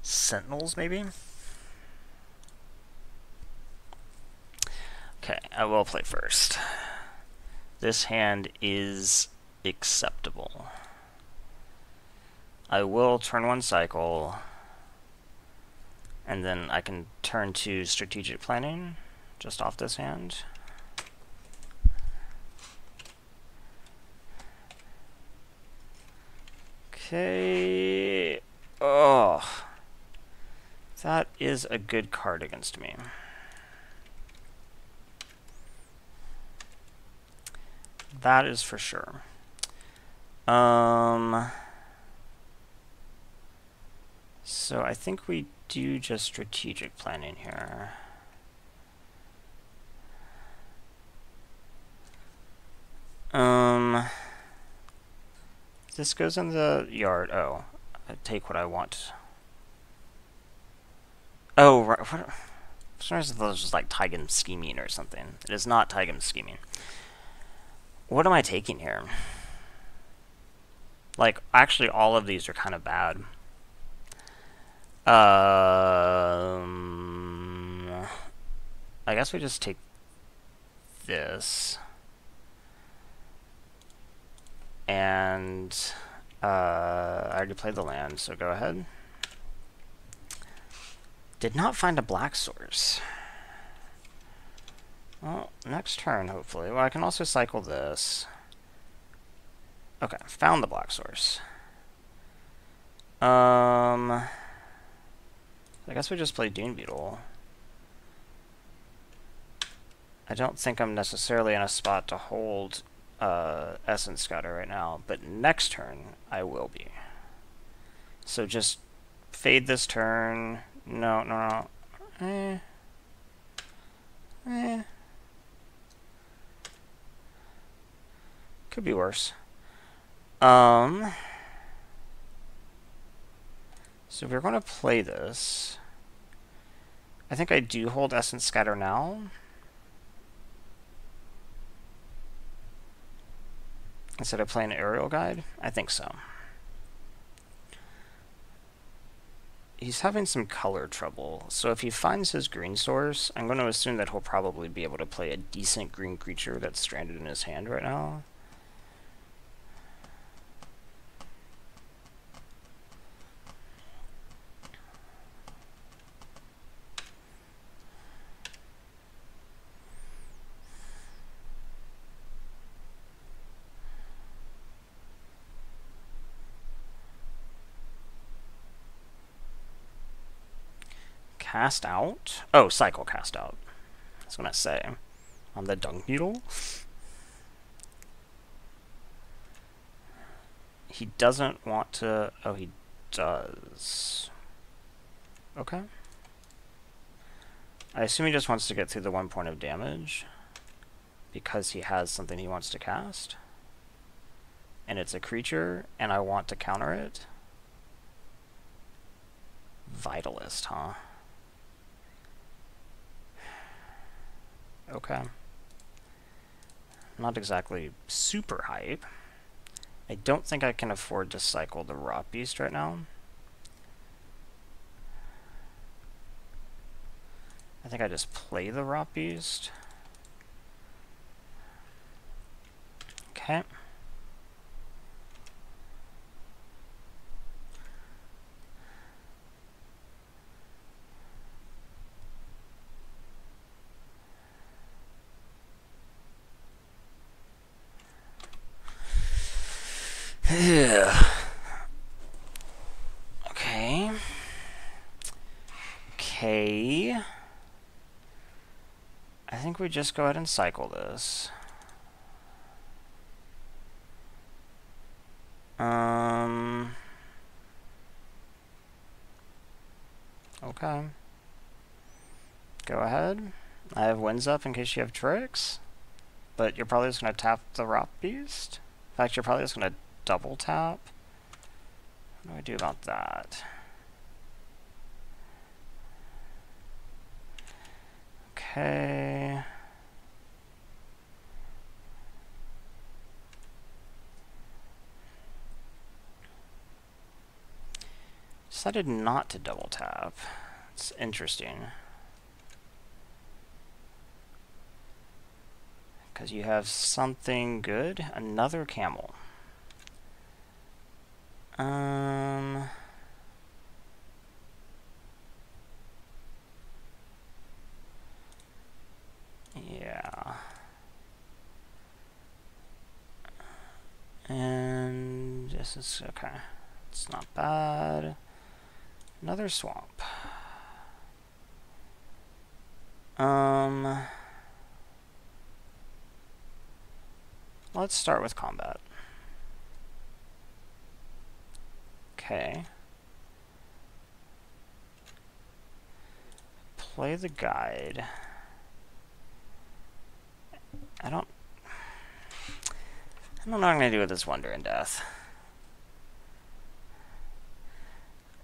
Sentinels, maybe? Okay, I will play first. This hand is acceptable. I will turn 1 cycle, and then I can turn to strategic planning just off this hand. Okay. Oh. That is a good card against me. That is for sure. So I think we do just strategic planning here. This goes in the yard. Oh, I take what I want. Oh, right. What? For some reason, this was like Tygum scheming or something. It is not Tygum scheming. What am I taking here? Like, actually, all of these are kind of bad. I guess we just take this. And I already played the land, so go ahead. Did not find a black source. Well, next turn, hopefully. Well, I can also cycle this. Okay, found the black source. I guess we just play Dune Beetle. I don't think I'm necessarily in a spot to hold Essence Scatter right now, but next turn I will be. So just fade this turn. No. Could be worse. So if we're going to play this, I think I do hold Essence Scatter now. Instead of playing Aerial Guide? I think so. He's having some color trouble, so if he finds his green source, I'm going to assume that he'll probably be able to play a decent green creature that's stranded in his hand right now. Cast out? Oh, cycle cast out. That's what I say. On the Dung Beetle. He doesn't want to... Oh, he does. Okay. I assume he just wants to get through the 1 point of damage. Because he has something he wants to cast. And it's a creature, and I want to counter it. Vitalist, huh? Okay. Not exactly super hype. I don't think I can afford to cycle the Rot Beast right now. I think I just play the Rot Beast. Okay. Okay. Okay. I think we just go ahead and cycle this. Okay. Go ahead. I have winds up in case you have tricks. But you're probably just going to tap the Rot Beast. In fact, you're probably just going to double tap. What do I do about that? Okay. Decided not to double tap. It's interesting. Because you have something good. Another camel. Yeah. And this is okay. It's not bad. Another swamp. Let's start with combat. Okay. Play the guide. I don't know what I'm going to do with this Wonder in Death.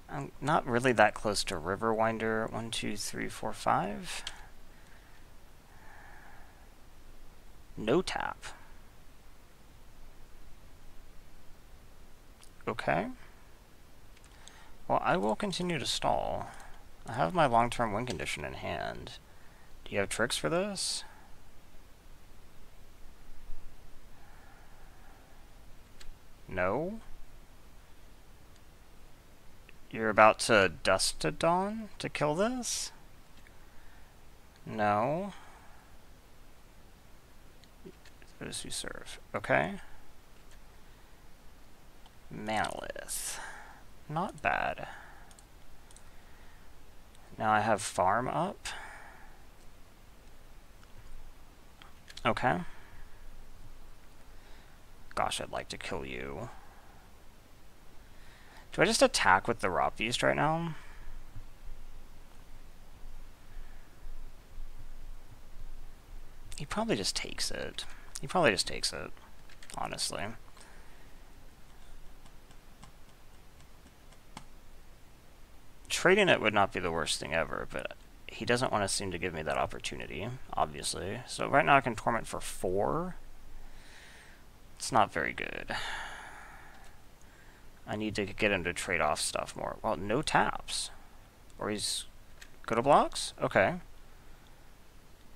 I'm not really that close to Riverwinder. 1, 2, 3, 4, 5. No tap. Okay. Well, I will continue to stall. I have my long-term win condition in hand. Do you have tricks for this? No? You're about to Dust to Dawn to kill this? No. Those who serve. Okay. Manolith. Not bad. Now I have farm up. Okay. Gosh, I'd like to kill you. Do I just attack with the Rot Beast right now? He probably just takes it. He probably just takes it, honestly. Trading it would not be the worst thing ever, but he doesn't want to seem to give me that opportunity, obviously. So right now I can Torment for 4. It's not very good. I need to get him to trade off stuff more. Well, no taps. Or he's go to blocks? Okay.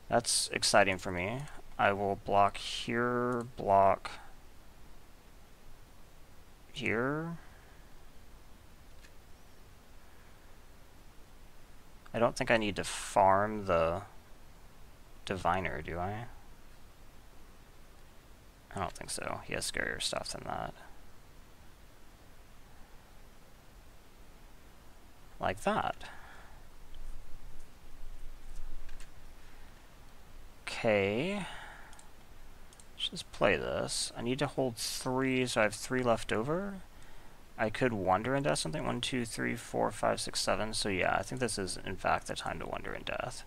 That's exciting for me. I will block here, block here. I don't think I need to farm the Diviner, do I? I don't think so. He has scarier stuff than that. Like that. Okay. Let's just play this. I need to hold 3, so I have 3 left over. I could Wonder in Death something. 1, 2, 3, 4, 5, 6, 7. So yeah, I think this is in fact the time to Wonder in Death.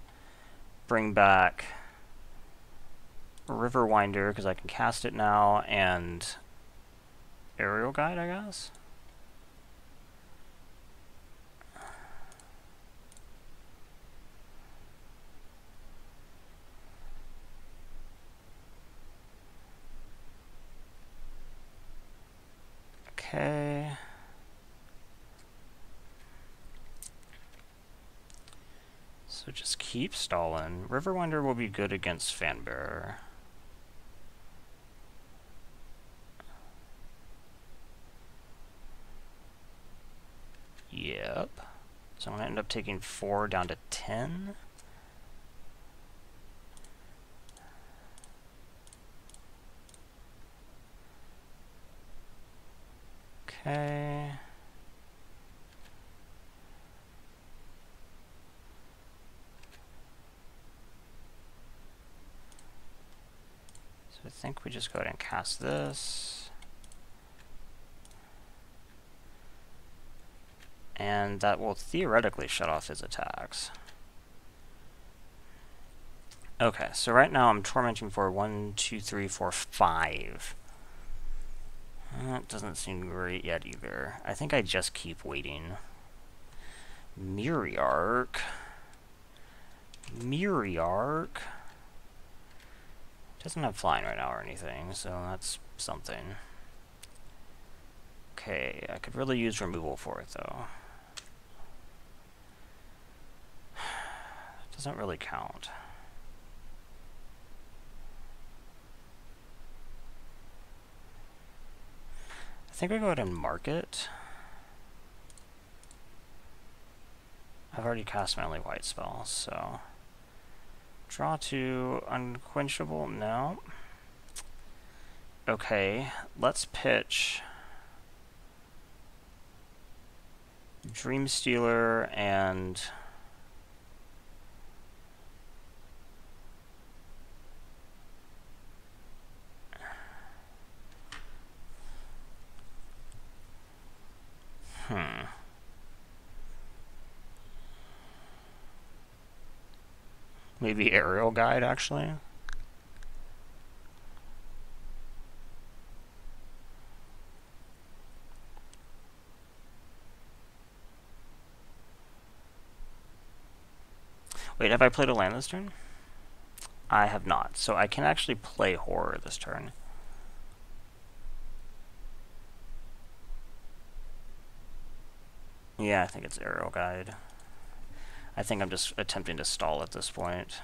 Bring back Riverwinder because I can cast it now, and Aerial Guide, I guess. Okay. So just keep stalling. Riverwinder will be good against Fanbearer. Yep. So I'm going to end up taking 4 down to 10. Okay. So I think we just go ahead and cast this. And that will theoretically shut off his attacks. Okay, so right now I'm tormenting for 1, 2, 3, 4, 5. That doesn't seem great yet either. I think I just keep waiting. Miriarch. Doesn't have flying right now or anything, so that's something. Okay, I could really use removal for it though. Doesn't really count. I think we go ahead and mark it. I've already cast my only white spell, so... Draw 2, unquenchable, no. Okay, let's pitch Dreamstealer and... Maybe Aerial Guide, actually. Wait, have I played a land this turn? I have not, so I can actually play Horror this turn. Yeah, I think it's Aerial Guide. I think I'm just attempting to stall at this point.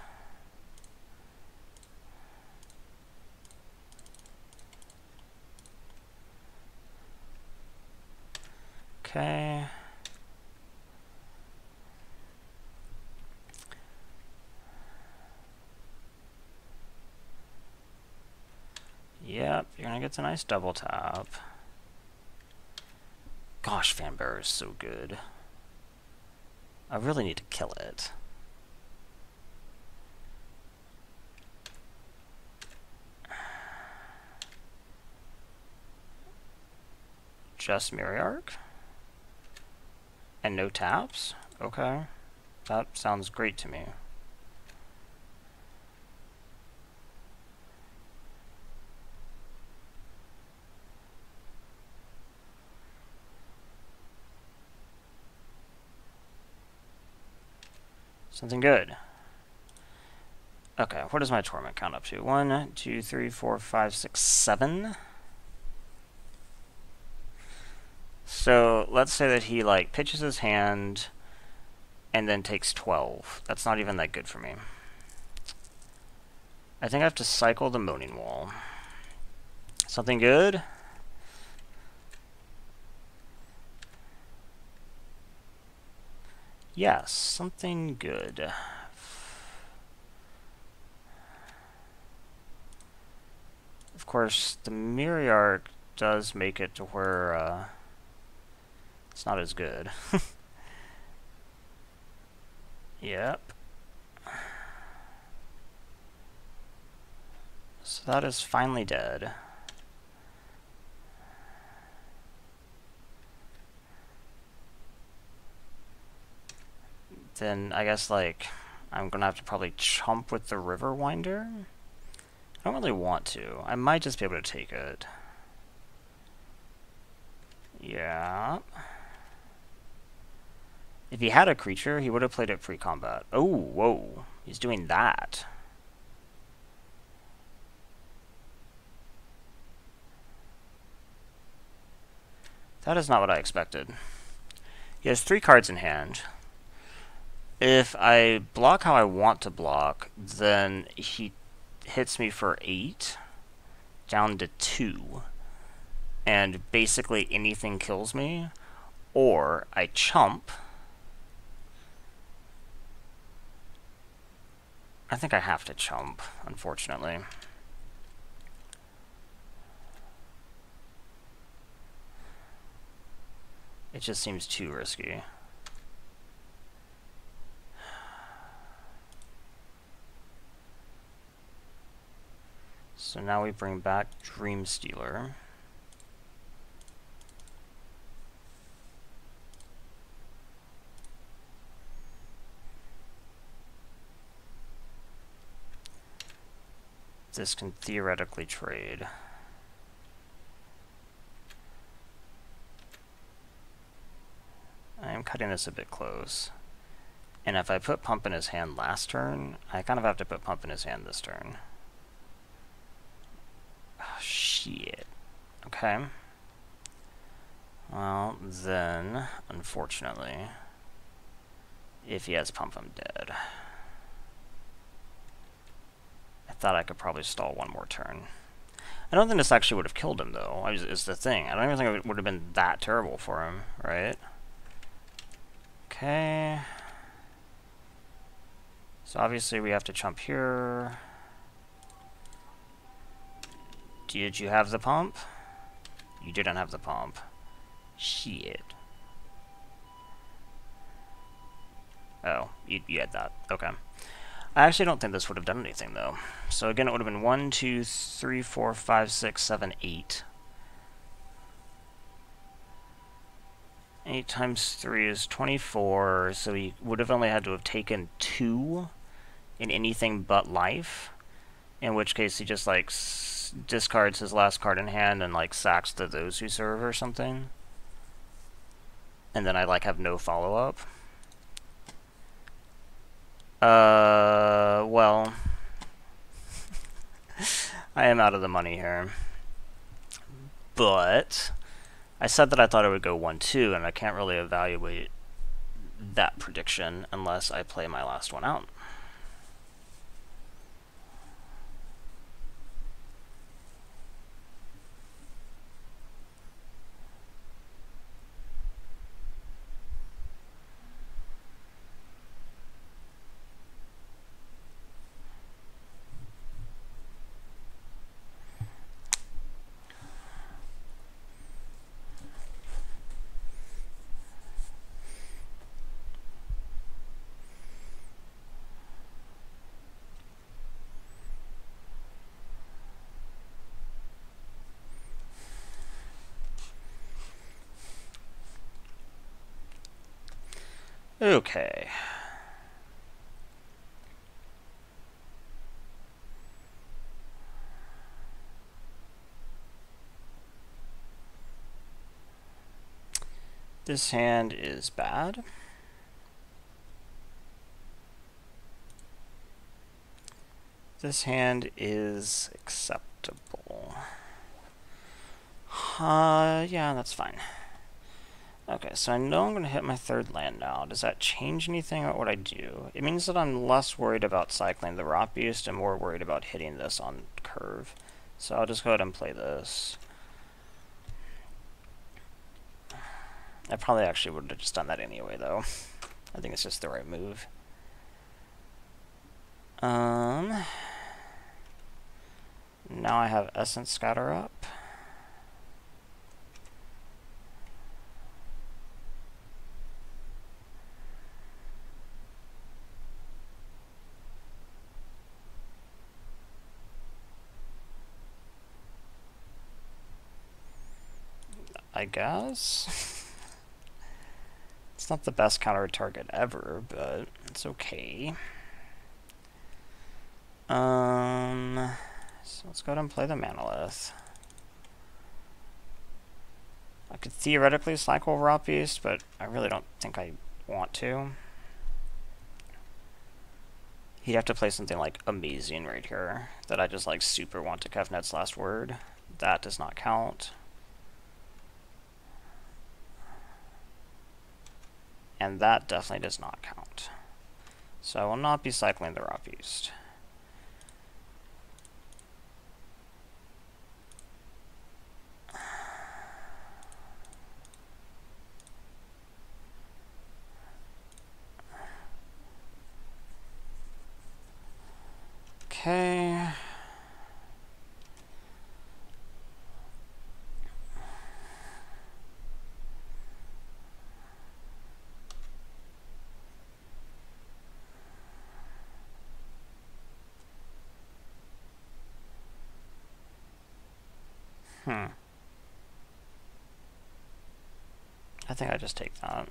Okay. Yep, you're gonna get a nice double tap. Gosh, Fanbearer is so good. I really need to kill it. Just Miriarch? And no taps? Okay. That sounds great to me. Something good. Okay, what does my torment count up to? 1, 2, 3, 4, 5, 6, 7. So let's say that he like pitches his hand and then takes 12. That's not even that good for me. I think I have to cycle the Moaning Wall. Something good? Yes, something good. Of course, the Miriarch does make it to where it's not as good. Yep. So that is finally dead. Then I guess like I'm gonna have to probably chomp with the Riverwinder. I don't really want to. I might just be able to take it. Yeah. If he had a creature, he would have played it pre-combat. Oh, whoa. He's doing that. That is not what I expected. He has 3 cards in hand. If I block how I want to block, then he hits me for 8, down to 2, and basically anything kills me, or I chump. I think I have to chump, unfortunately. It just seems too risky. So now we bring back Dream Stealer. This can theoretically trade. I am cutting this a bit close. And if I put Pump in his hand last turn, I kind of have to put Pump in his hand this turn. Oh, shit. Okay. Well, then, unfortunately, if he has Pump, I'm dead. I thought I could probably stall one more turn. I don't think this actually would have killed him, though, is the thing. I don't even think it would have been that terrible for him, right? Okay. So obviously we have to jump here. Did you have the pump? You didn't have the pump. Shit. Oh, you had that. Okay. I actually don't think this would have done anything, though. So again, it would have been 1, 2, 3, 4, 5, 6, 7, 8. 8 times 3 is 24, so he would have only had to have taken 2 in anything but life, in which case he just, like, discards his last card in hand and, like, sacks to those who serve or something. And then I, like, have no follow-up. Well, I am out of the money here. But I said that I thought it would go 1-2, and I can't really evaluate that prediction unless I play my last one out. Okay. This hand is bad. This hand is acceptable. Yeah, that's fine. Okay, so I know I'm going to hit my 3rd land now. Does that change anything about what I do? It means that I'm less worried about cycling the Rot Beast and more worried about hitting this on curve. So I'll just go ahead and play this. I probably actually would have just done that anyway, though. I think it's just the right move. Now I have Essence Scatter up. I guess. It's not the best counter target ever, but it's okay. So let's go ahead and play the Manolith. I could theoretically cycle Rot Beast, but I really don't think I want to. He'd have to play something like amazing right here that I just like super want to Kevnet's Last Word. That does not count. and that definitely does not count. So I will not be cycling the raw beast. Okay. I think I just take that.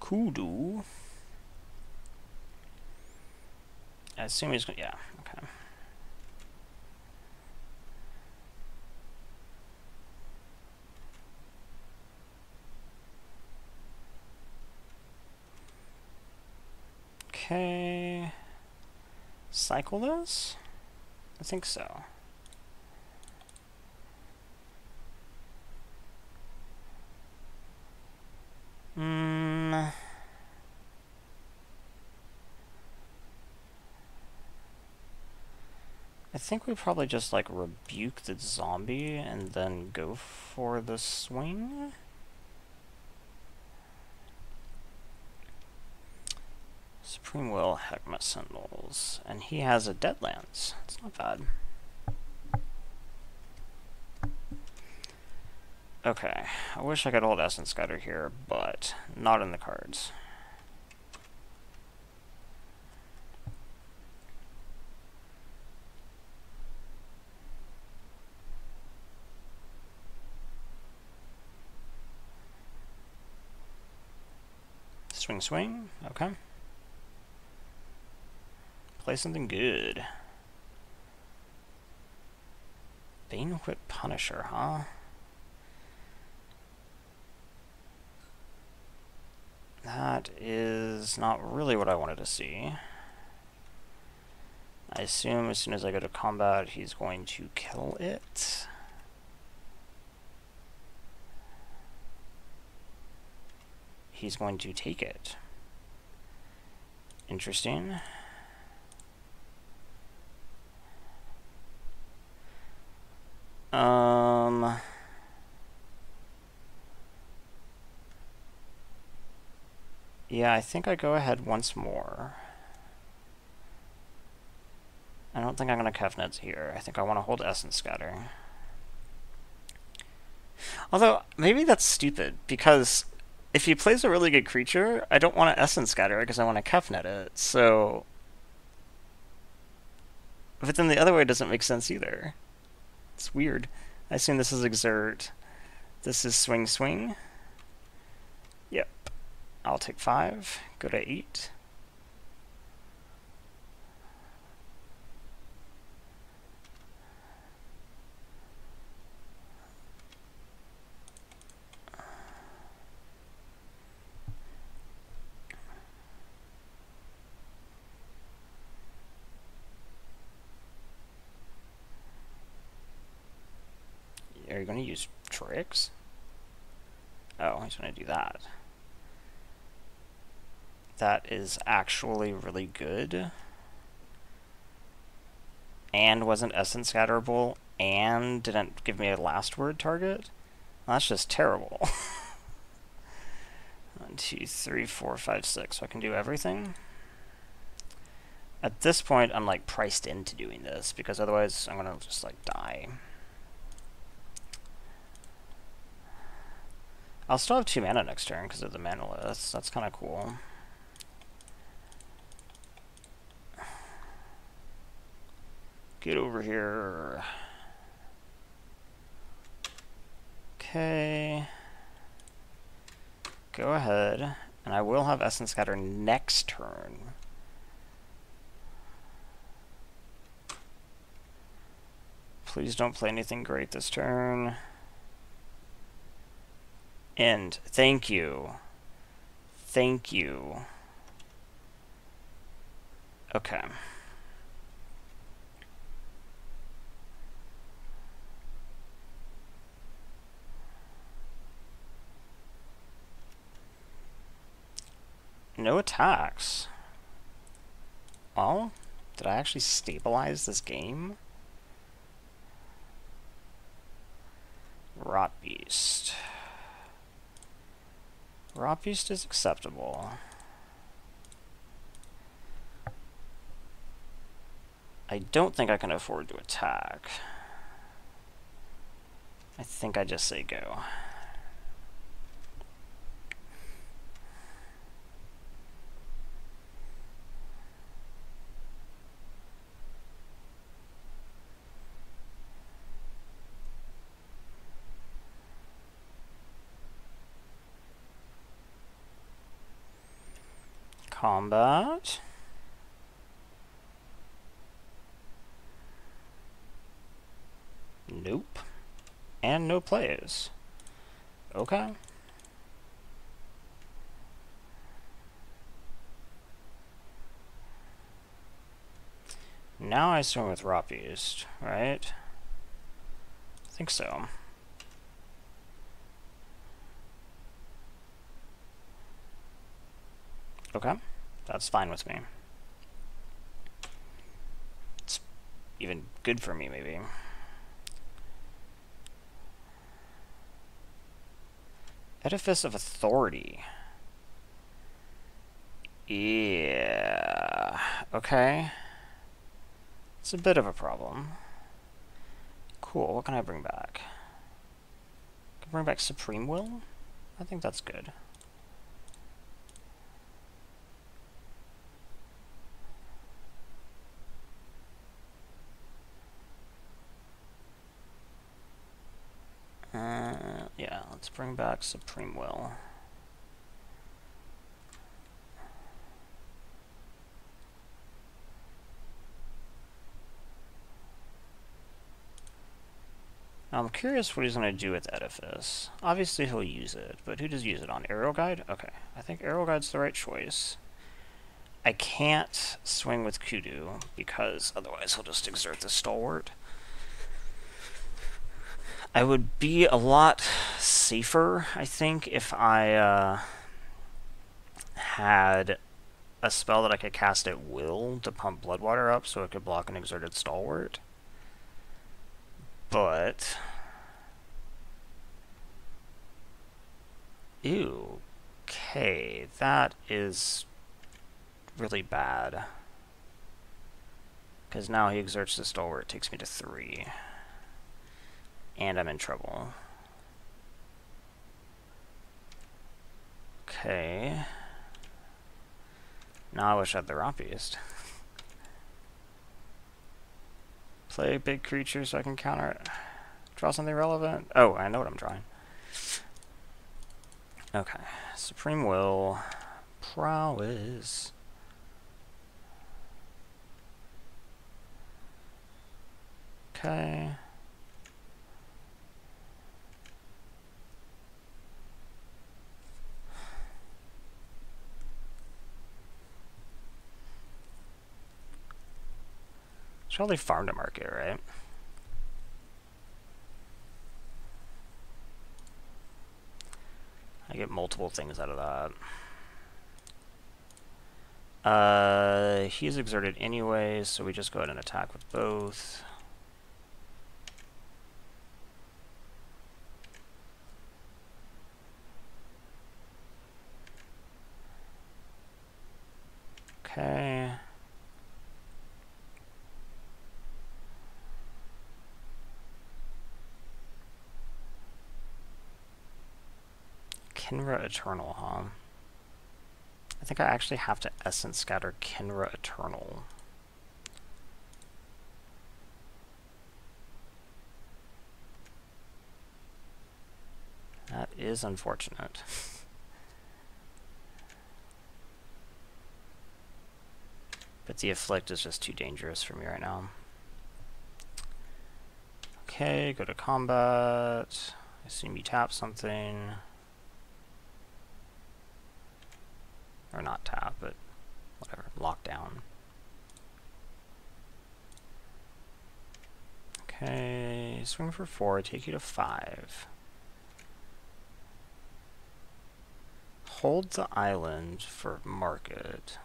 Kudu. I assume he's gonna, yeah, okay. Okay. Cycle this? I think so. I think we probably just like rebuke the zombie and then go for the swing. Supreme Will, Heckma Sentinels, and he has a Deadlands. It's not bad. Okay, I wish I could hold Essence Scatter here, but not in the cards. Swing, swing, okay. Play something good. Bane Whip Punisher, huh? That is not really what I wanted to see. I assume as soon as I go to combat, he's going to kill it. He's going to take it. Interesting. Yeah, I think I go ahead once more. I don't think I'm going to Kefnets here. I think I want to hold Essence Scatter. Although, maybe that's stupid, because if he plays a really good creature, I don't want to Essence Scatter because I want to Kefnet it, so... But then the other way doesn't make sense either. It's weird. I assume this is Exert. This is Swing Swing. Yep. I'll take 5. Go to 8. Are you going to use tricks? Oh, he's going to do that. That is actually really good. And wasn't Essence Scatterable, and didn't give me a last word target? Well, that's just terrible. 1, 2, 3, 4, 5, 6. So I can do everything. At this point, I'm like priced into doing this, because otherwise I'm going to just like die. I'll still have 2 mana next turn because of the mana list. That's kind of cool. Get over here. Okay. Go ahead. And I will have Essence Scatter next turn. Please don't play anything great this turn. End. Thank you. Thank you. Okay. No attacks. Well, did I actually stabilize this game? Rot Beast. Rot Beast is acceptable. I don't think I can afford to attack. I think I just say go. Combat. Nope. And no plays. Okay. Now I swing with Rot Beast, right? I think so. Okay. That's fine with me. It's even good for me, maybe. Edifice of Authority. Yeah. Okay. It's a bit of a problem. Cool. What can I bring back? Can I bring back Supreme Will? I think that's good. Yeah, let's bring back Supreme Will. Now, I'm curious what he's going to do with Edifice. Obviously he'll use it, but who does he use it on? Aerial Guide? Okay, I think Aerial Guide's the right choice. I can't swing with Kudu, because otherwise he'll just exert the Stalwart. I would be a lot safer, I think, if I had a spell that I could cast at will to pump Bloodwater up so it could block an exerted Stalwart. But... ew. Okay, that is really bad. Because now he exerts the Stalwart, takes me to 3. And I'm in trouble. Okay. Now I wish I had the Rot Beast. Play a big creature so I can counter it. Draw something relevant. Oh, I know what I'm drawing. Okay. Supreme Will. Prowess. Okay. Should probably farm to market, right? I get multiple things out of that. He's exerted anyway, so we just go ahead and attack with both. Okay. Kinra Eternal, huh? I think I actually have to Essence Scatter Kinra Eternal. That is unfortunate. But the Afflict is just too dangerous for me right now. Okay, go to combat. I assume you tap something. Or not tap, but whatever, lock down. Okay, swing for 4, take you to 5. Hold the island for market.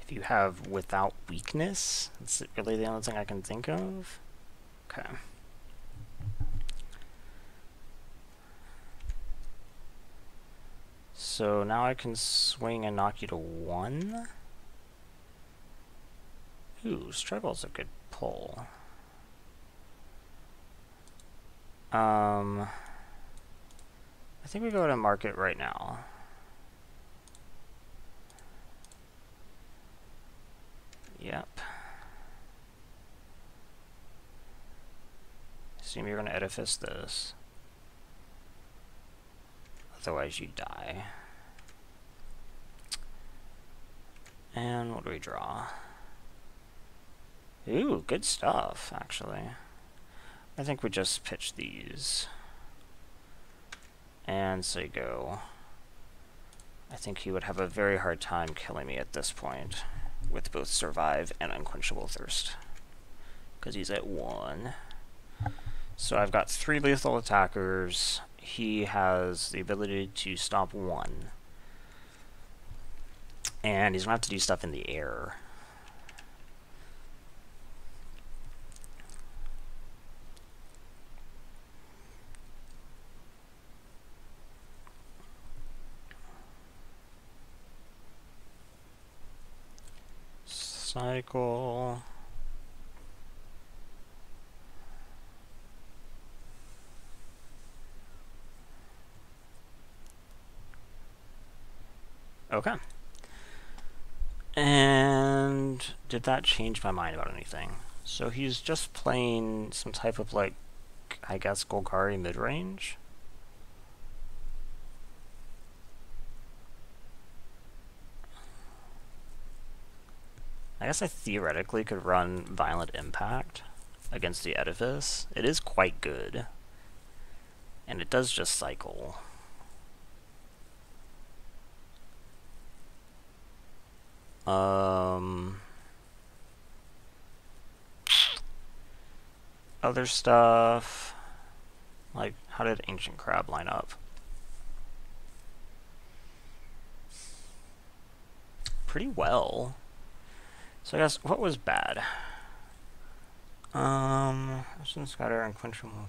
You have without weakness. That's really the only thing I can think of. Okay. So now I can swing and knock you to 1. Ooh, struggle's a good pull. I think we go to market right now. Yep. Assume you're going to edifice this. Otherwise you die. And what do we draw? Ooh, good stuff, actually. I think we just pitch these. And say go. I think he would have a very hard time killing me at this point with both survive and unquenchable thirst. Because he's at 1. So I've got 3 lethal attackers. He has the ability to stop 1. And he's going to have to do stuff in the air. Cycle. Okay. And did that change my mind about anything? So he's just playing some type of, like, I guess Golgari mid-range? I guess I theoretically could run Violent Impact against the Edifice. It is quite good. And it does just cycle. Other stuff. Like, how did Ancient Crab line up? Pretty well. So I guess, what was bad? Ocean Scatter, Unquenchable.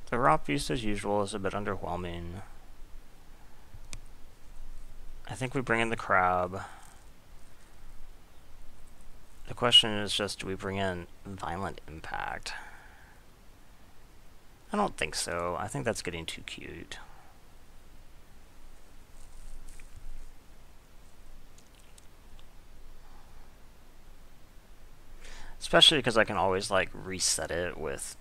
The Rop Beast, as usual, is a bit underwhelming. I think we bring in the Crab. The question is just, do we bring in Violent Impact? I don't think so. I think that's getting too cute. Especially because I can always, like, reset it with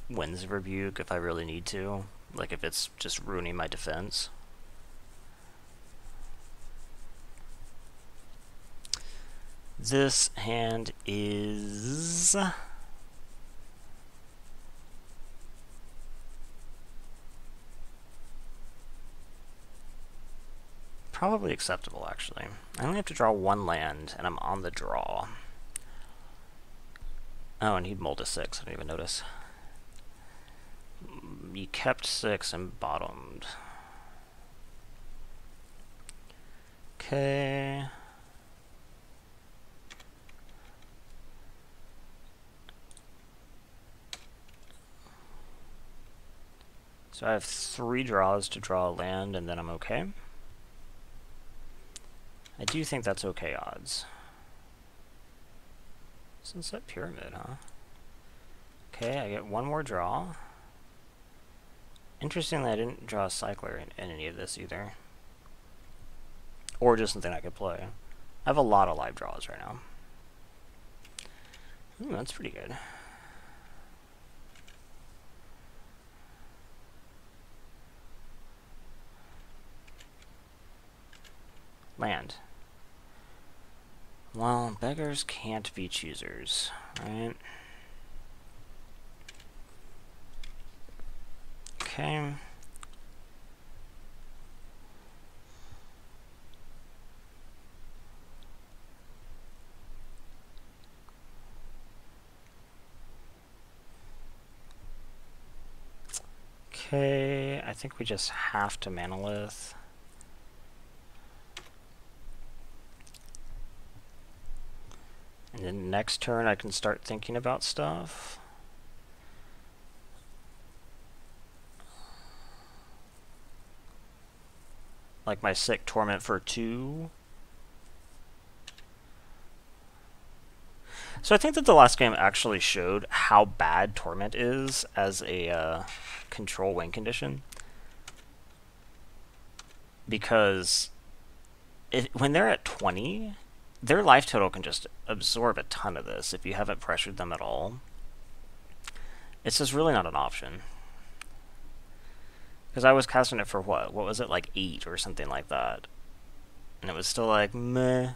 Winds of Rebuke if I really need to. Like, if it's just ruining my defense. This hand is... probably acceptable, actually. I only have to draw 1 land, and I'm on the draw. Oh, and he'd mold a 6, I didn't even notice. He kept 6 and bottomed. Okay. So I have 3 draws to draw a land, and then I'm okay. I do think that's okay odds. Sunset Pyramid, huh? Okay, I get one more draw. Interestingly, I didn't draw a cycler in any of this either. Or just something I could play. I have a lot of live draws right now. Ooh, that's pretty good. Land. Well, beggars can't be choosers, right? Okay. Okay, I think we just have to Manolith. And then next turn I can start thinking about stuff. Like my sick Torment for 2. So I think that the last game actually showed how bad Torment is as a control win condition. Because when they're at 20, their life total can just absorb a ton of this if you haven't pressured them at all. It's just really not an option. Because I was casting it for what? What was it, like 8 or something like that? And it was still like, meh.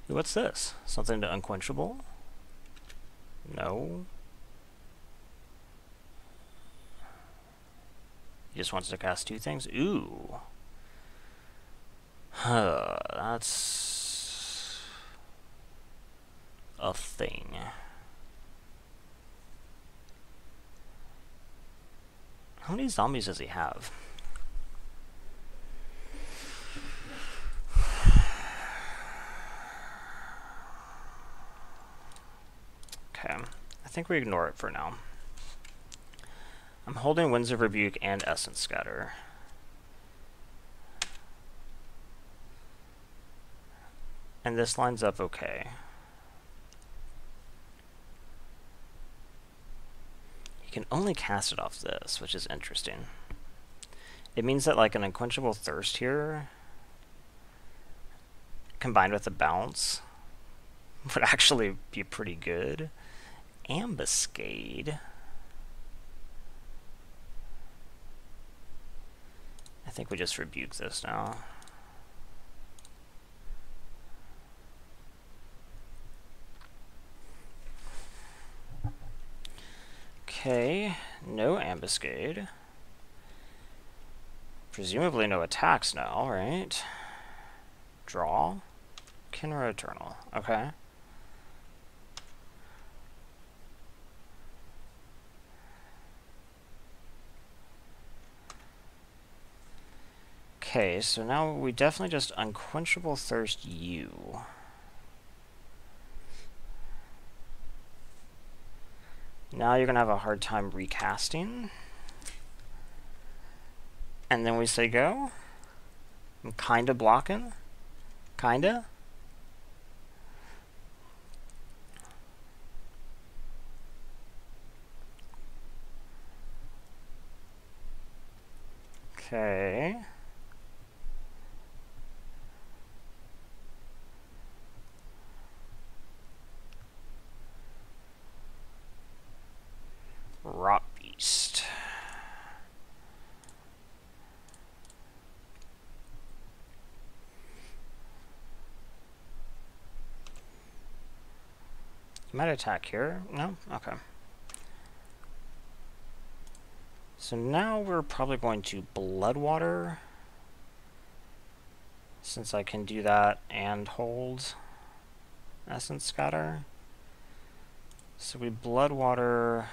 What's this? Something to Unquenchable? No. He just wants to cast 2 things? Ooh. That's a thing. How many zombies does he have? Okay, I think we ignore it for now. I'm holding Winds of Rebuke and Essence Scatter. And this lines up okay. You can only cast it off this, which is interesting. It means that like an Unquenchable Thirst here, combined with a bounce, would actually be pretty good. Ambuscade. I think we just rebuke this now. Okay, no Ambuscade. Presumably no attacks now, right? Draw. Kinra Eternal. Okay. Okay, so now we definitely just Unquenchable Thirst you. Now you're gonna have a hard time recasting. And then we say go. I'm kinda blocking. Kinda. Okay. Rot Beast. You might attack here. No? Okay. So now we're probably going to Bloodwater, since I can do that and hold Essence Scatter. So we Bloodwater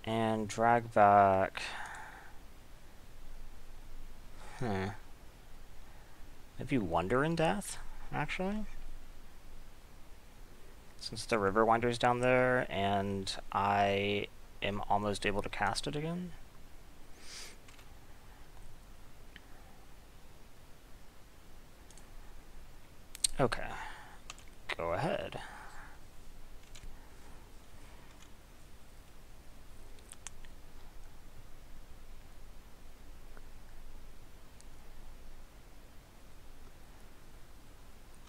and drag back. Maybe Wonder in Death, actually. Since the River Winder's down there and I am almost able to cast it again. Okay. go ahead.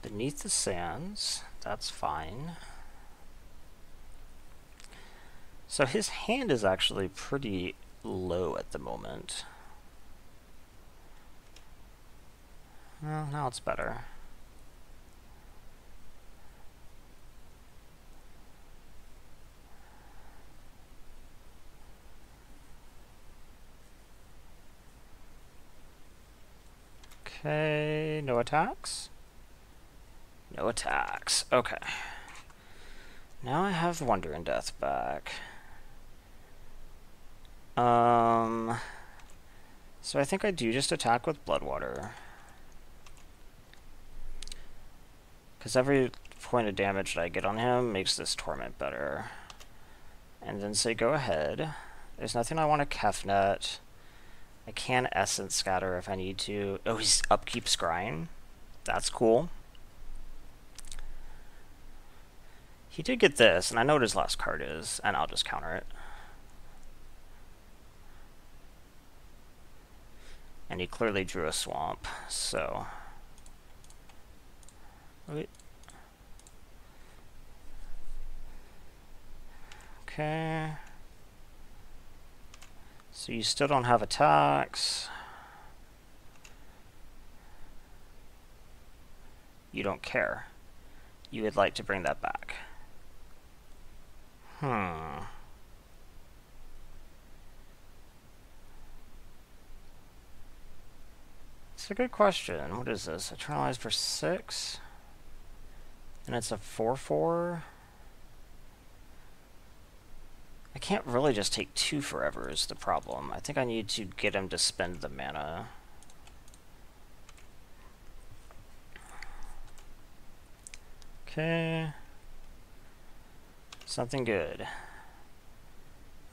Beneath the sands, that's fine. So his hand is actually pretty low at the moment. Well, now it's better. Okay, no attacks? No attacks. Okay. Now I have Wonder and Death back. So I think I do just attack with Bloodwater. Because every point of damage that I get on him makes this Torment better. And then say go ahead. There's nothing I want to Kefnet. I can Essence Scatter if I need to. Oh, he's Upkeep Scrying. That's cool. He did get this, and I know what his last card is, and I'll just counter it. And he clearly drew a swamp, so... Wait. Okay. So you still don't have attacks. You don't care. You would like to bring that back. It's a good question. What is this? Eternalize for 6? And it's a 4/4? I can't really just take 2 forever is the problem. I think I need to get him to spend the mana. Okay. Something good.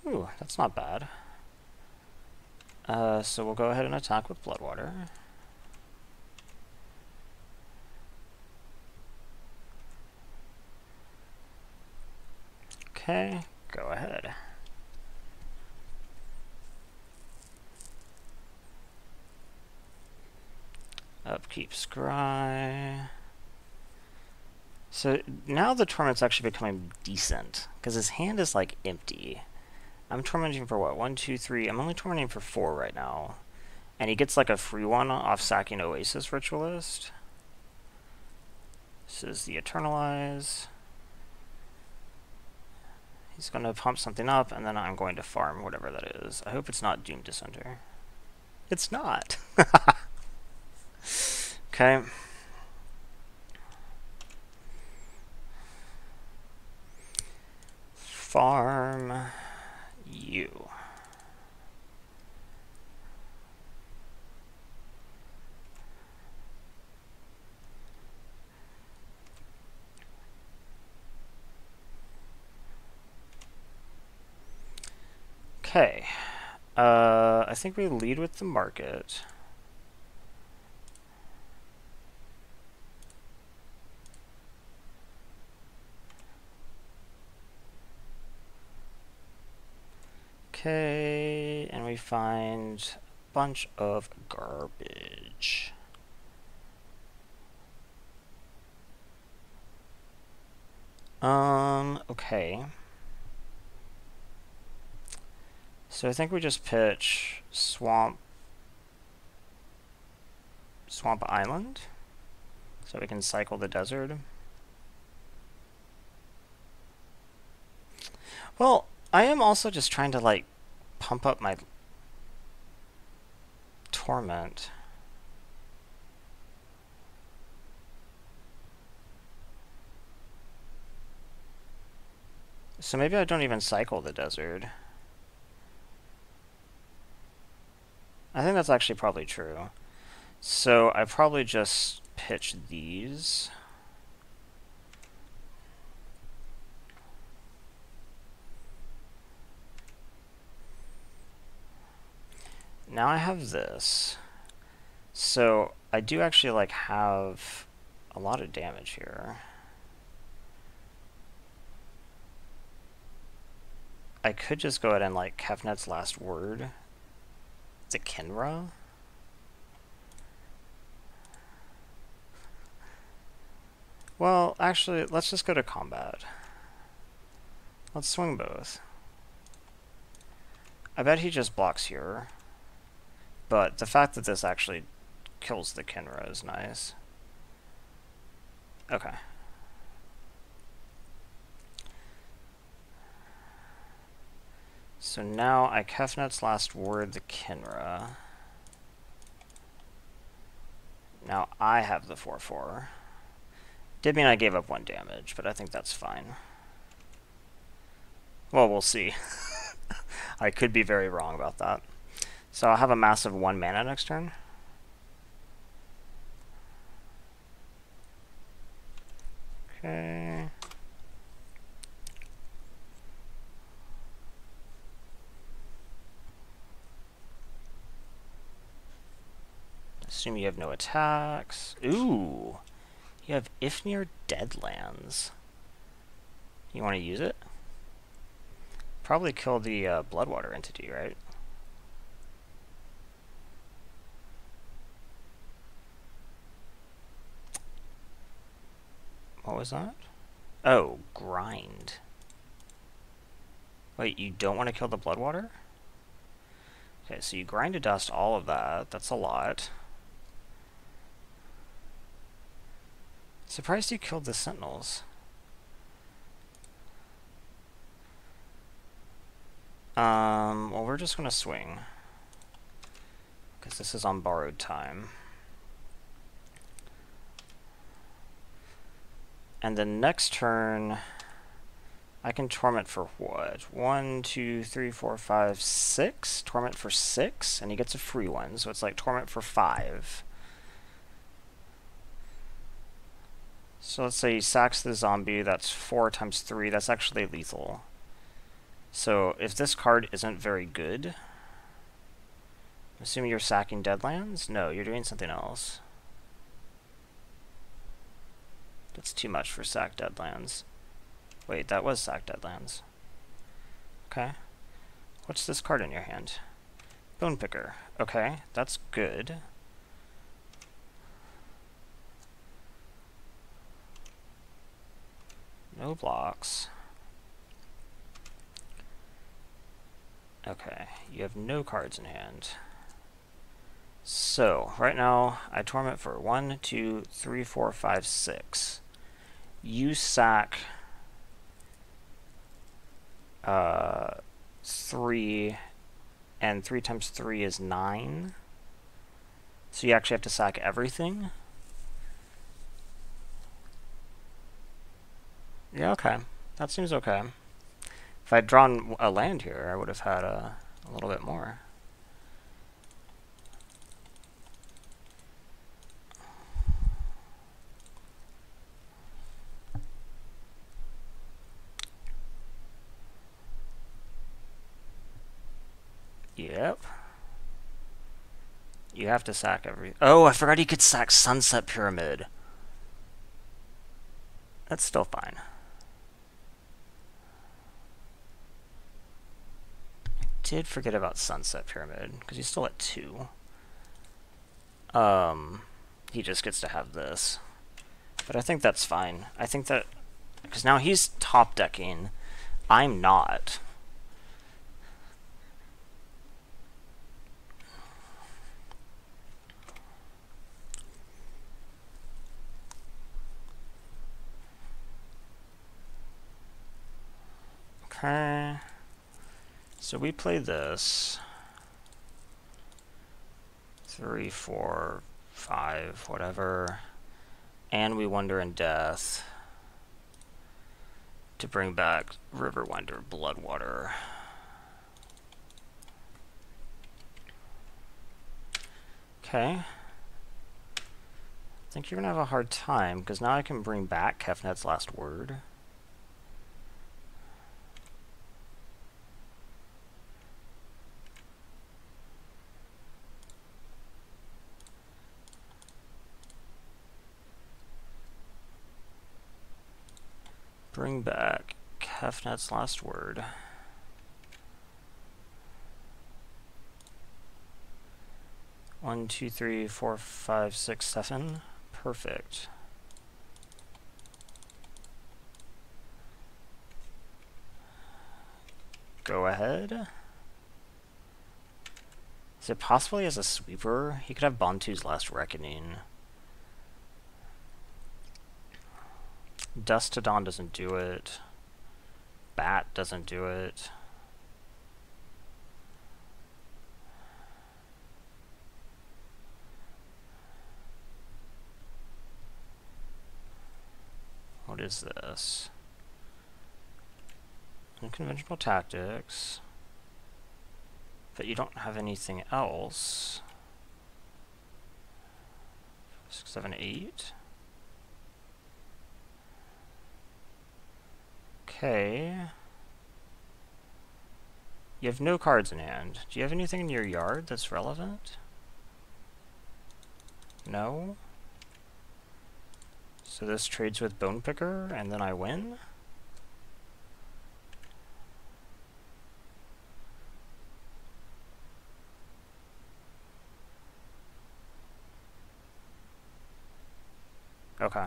Ooh, that's not bad. So we'll go ahead and attack with Bloodwater. Okay, go ahead. Upkeep Scry. So now the Torment's actually becoming decent, because his hand is like empty. I'm tormenting for what? 1, 2, 3. I'm only tormenting for 4 right now. And he gets like a free one off sacking Oasis Ritualist. This is the Eternalize. He's going to pump something up, and then I'm going to farm whatever that is. I hope it's not Doom Dissenter. It's not. Okay. Farm you. Okay. I think we lead with the market. Okay, and we find a bunch of garbage. Okay. So I think we just pitch Swamp Island, so we can cycle the desert. Well, I am also just trying to, like, pump up my Torment. So maybe I don't even cycle the desert. I think that's actually probably true. So I probably just pitch these. Now I have this. So I do actually like have a lot of damage here. I could just go ahead and like Kefnet's last word to Kinra. Well, actually, let's just go to combat. Let's swing both. I bet he just blocks here. But the fact that this actually kills the Kinra is nice. Okay. So now I Kefnet's last word the Kinra. Now I have the 4/4. Did mean I gave up 1 damage, but I think that's fine. Well, we'll see. I could be very wrong about that. So I'll have a massive 1 mana next turn. Okay. Assume you have no attacks. Ooh! You have Ifnir Deadlands. You want to use it? Probably kill the Bloodwater entity, right? What was that? Oh, grind. Wait, you don't want to kill the Bloodwater? Okay, so you grind to dust all of that. That's a lot. Surprised you killed the Sentinels. Well, we're just gonna swing. Because this is on borrowed time. And then next turn, I can Torment for what? 1, 2, 3, 4, 5, 6? Torment for 6, and he gets a free one, so it's like Torment for 5. So let's say he sacks the zombie, that's 4 times 3, that's actually lethal. So if this card isn't very good, I'm assuming you're sacking Deadlands? No, you're doing something else. That's too much for sack Deadlands. Wait, that was sack Deadlands. Okay. What's this card in your hand? Bone Picker. Okay, that's good. No blocks. Okay, you have no cards in hand. So, right now, I Torment for 1, 2, 3, 4, 5, 6. You sack 3, and 3 times 3 is 9. So you actually have to sack everything? Yeah, okay. That seems okay. If I'd drawn a land here, I would have had a little bit more. Yep. You have to sack every... Oh, I forgot he could sack Sunset Pyramid. That's still fine. Did forget about Sunset Pyramid, because he's still at 2. He just gets to have this. But I think that's fine. I think that... Because now he's top decking. I'm not. Okay. So we play this. 3, 4, 5, whatever. And we Wonder in Death to bring back River Wonder, Bloodwater. Okay. I think you're going to have a hard time, because now I can bring back Kefnet's last word. Bring back Kefnet's last word. 1, 2, 3, 4, 5, 6, 7. Perfect. Go ahead. Is it possible he has a sweeper? He could have Bantu's Last Reckoning. Dust to Dawn doesn't do it. Bat doesn't do it. What is this? Unconventional tactics. But you don't have anything else. 6, 7, 8. Okay. You have no cards in hand. Do you have anything in your yard that's relevant? No? So this trades with Bone Picker, and then I win? Okay.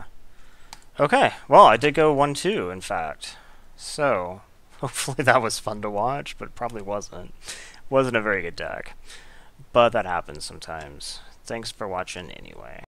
Okay, well, I did go 1-2, in fact. So, hopefully that was fun to watch, but it probably wasn't. Wasn't a very good deck. But that happens sometimes. Thanks for watching anyway.